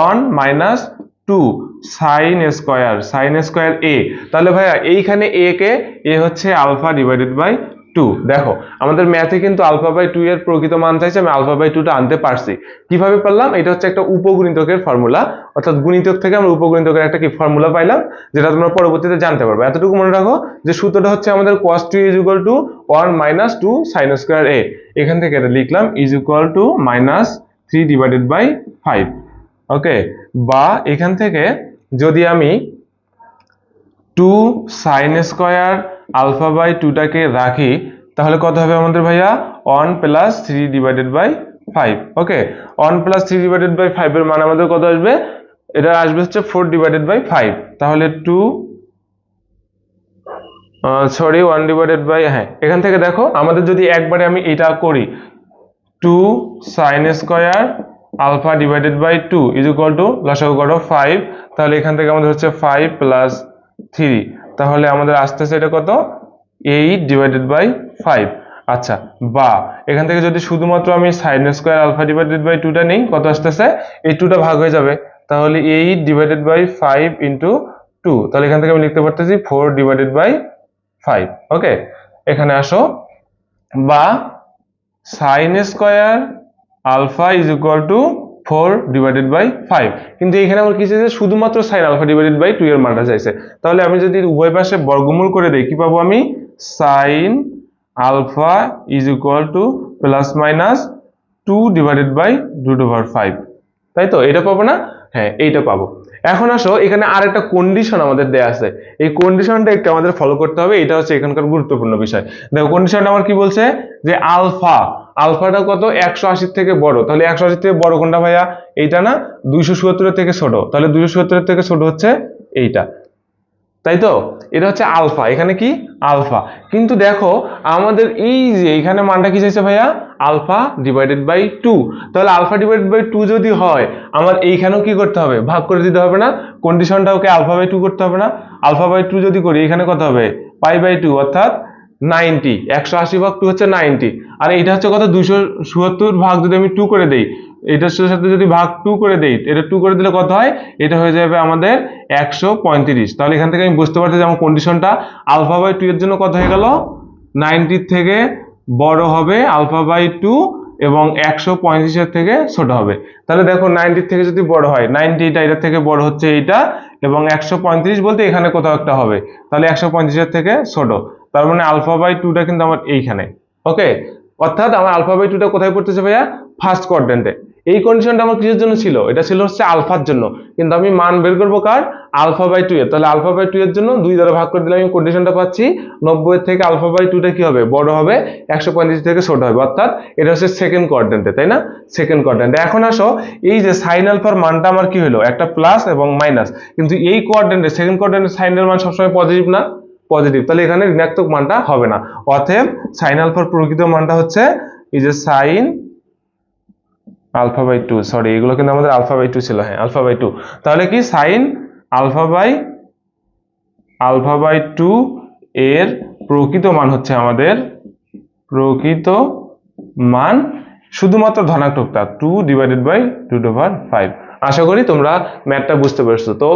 1 মাইনাস 2 sin স্কয়ার a। তাহলে ভাইয়া এইখানে a কে, a হচ্ছে আলফা ডিভাইডেড বাই 2। দেখো আমাদের ম্যাথে কিন্তু আলফা বাই 2 এর প্রকৃত মান চাইছে, আমি আলফা বাই 2 টা আনতে পারছি। কিভাবে পারলাম, এটা হচ্ছে একটা উপগুণিতকের ফর্মুলা, অর্থাৎ গুণিতক থেকে আমরা উপগুণিতকের একটা কি ফর্মুলা পাইলাম, যেটা তোমরা পরবর্তীতে জানতে পারবে। এতটুকু মনে রাখো যে সূত্রটা হচ্ছে আমাদের cos 2 is equal to 1 minus 2 sin square a। এখান থেকে এটা লিখলাম is equal to minus 3 divided by 5। Okay, বা এখান থেকে যদি আমি 2 sin স্কয়ার আলফা বাই 2 টাকে রাখি, তাহলে কত হবে আমাদের ভাইয়া, 1 plus 3 divided by 5। Okay, 1 plus 3 divided by 5 এর মান আমাদের কত আসবে, এটা আসবে হচ্ছে 4 ডিভাইডেড বাই 5। তাহলে 1 ডিভাইডেড বাই, হ্যাঁ এখান থেকে দেখো আমাদের যদি একবারে আমি এটা করি, 2 sin square alpha divided by 2 is equal to লসাগু করো 5, তাহলে এখান থেকে আমাদের হচ্ছে 5 প্লাস 3, তাহলে আমাদের আসতেছে এটা কত, 8 ডিভাইডেড বাই 5। আচ্ছা, বা এখান থেকে যদি শুধুমাত্র আমি sin square alpha divided by 2 টা নেই, কত আসতেছে, এই 2 টা ভাগ হয়ে যাবে, তাহলে 8 ডিভাইডেড বাই 5 ইন্টু 2, তাহলে এখান থেকে আমি লিখতে পারতেছি 4 ডিভাইডেড বাই 5। ওকে, এখানে আসো, বা sin square alpha is equal to 4 divided by 5। কিন্তু এখানে আমার কি চাইছে, শুধুমাত্র sin আলফা ডিভাইডেড বাই 2 এর মানটা চাইছে। তাহলে আমি যদি উভয় পাশে বর্গমূল করে দেই, কি পাবো আমি, sin alpha is equal to plus minus 2 divided by √5, তাই তো? এটা পাবো না? হ্যাঁ এইটা পাবো। এখন আসো, এখানে আরেকটা কন্ডিশন আমাদের দেয়া আছে, এই কন্ডিশনটা একটু আমাদের ফলো করতে হবে, এটা হচ্ছে এখানকার গুরুত্বপূর্ণ বিষয়। দেখো কন্ডিশনটা আমার কি বলছে, যে আলফাটা কত, 180 থেকে বড়, তাহলে 180 থেকে বড় কোনটা ভাইয়া, এইটা না, 277 থেকে ছোট, তাহলে 277 থেকে ছোট হচ্ছে এইটা, তাই তো? এটা হচ্ছে আলফা, এখানে কি আলফা। কিন্তু দেখো আমাদের এই যে এখানে মানটা কি চাইছে ভাইয়া, আলফা ডিভাইডেড বাই 2। তাহলে আলফা ডিভাইডেড বাই 2 যদি হয়, আমার এইখানেও কি করতে হবে, ভাগ করে দিতে হবে না, কন্ডিশনটা ওকে আলফা বাই 2 করতে হবে না? আলফা বাই 2 যদি করি, এখানে কত হবে, পাই বাই 2, অর্থাৎ 90, 180 ভাগ 2 হচ্ছে 90, আর এটা হচ্ছে কত, 277 ভাগ যদি আমি 2 করে দেই, এটার সাথে যদি ভাগ 2 করে দেই, এটা 2 করে দিলে কত হয়, এটা হয়ে যাবে আমাদের 135। তাহলে এখান থেকে আমি বুঝতে পারছি যে আমার কন্ডিশনটা আলফা বাই 2 এর জন্য কত হয়ে গেল, 90 থেকে বড় হবে আলফা বাই 2 এবং 135 এর থেকে ছোট হবে। তাহলে দেখো 90 থেকে যদি বড় হয়, 90 এটার থেকে বড় হচ্ছে এইটা, এবং 135 বলতে এখানে কোথাও একটা হবে, তাহলে 135 এর থেকে ছোট, তার মানে আলফা বাই 2 টা কিন্তু আমার এইখানে। ওকে, অর্থাৎ আমার আলফা বাই 2 টা কোথায় পড়তেছে ভাইয়া, ফার্স্ট কোয়াড্রেন্টে। এই কন্ডিশনটা আমার কিসের জন্য ছিল, এটা ছিল হচ্ছে আলফার জন্য, কিন্তু আমি মান বের করবো কার, আলফা বাই 2 এর। তাহলে আলফা বাই 2 এর জন্য 2 দ্বারা ভাগ করে দিলে আমি কন্ডিশনটা পাচ্ছি, 90 এর থেকে আলফা বাই 2 টা কি হবে, বড় হবে, 135 থেকে ছোট হবে, অর্থাৎ এটা হচ্ছে সেকেন্ড কোয়াড্রেন্টে, তাই না? সেকেন্ড কোয়াড্রেন্টে। এখন আসো, এই যে সাইন আলফার মানটা আমার কি হলো, একটা প্লাস এবং মাইনাস, কিন্তু এই কোয়াড্রেন্টে, সেকেন্ড কোয়াড্রেন্টে সাইনের মান সবসময় পজিটিভ না, পজিটিভ, তাহলে এখানে ঋণাত্মক মানটা হবে না। অতএব সাইন আলফার প্রকৃত মানটা হচ্ছে এই যে সাইন আলফা বাই 2, সরি এগুলো কিন্তু আমাদের আলফা বাই 2 ছিল, হ্যাঁ আলফা বাই 2, তাহলে কি সাইন আলফা বাই 2 এর প্রকৃত মান হচ্ছে আমাদের, প্রকৃত মান শুধুমাত্র ধনাত্মকটা 2 ডিভাইডেড বাই √5। আশা করি তোমরা ম্যাথটা বুঝতে পারছো। তো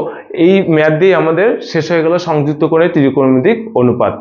এই ম্যাথ দিয়ে আমাদের শেষ হয়ে গেল সংযুক্ত করে ত্রিকোণমিতিক অনুপাত।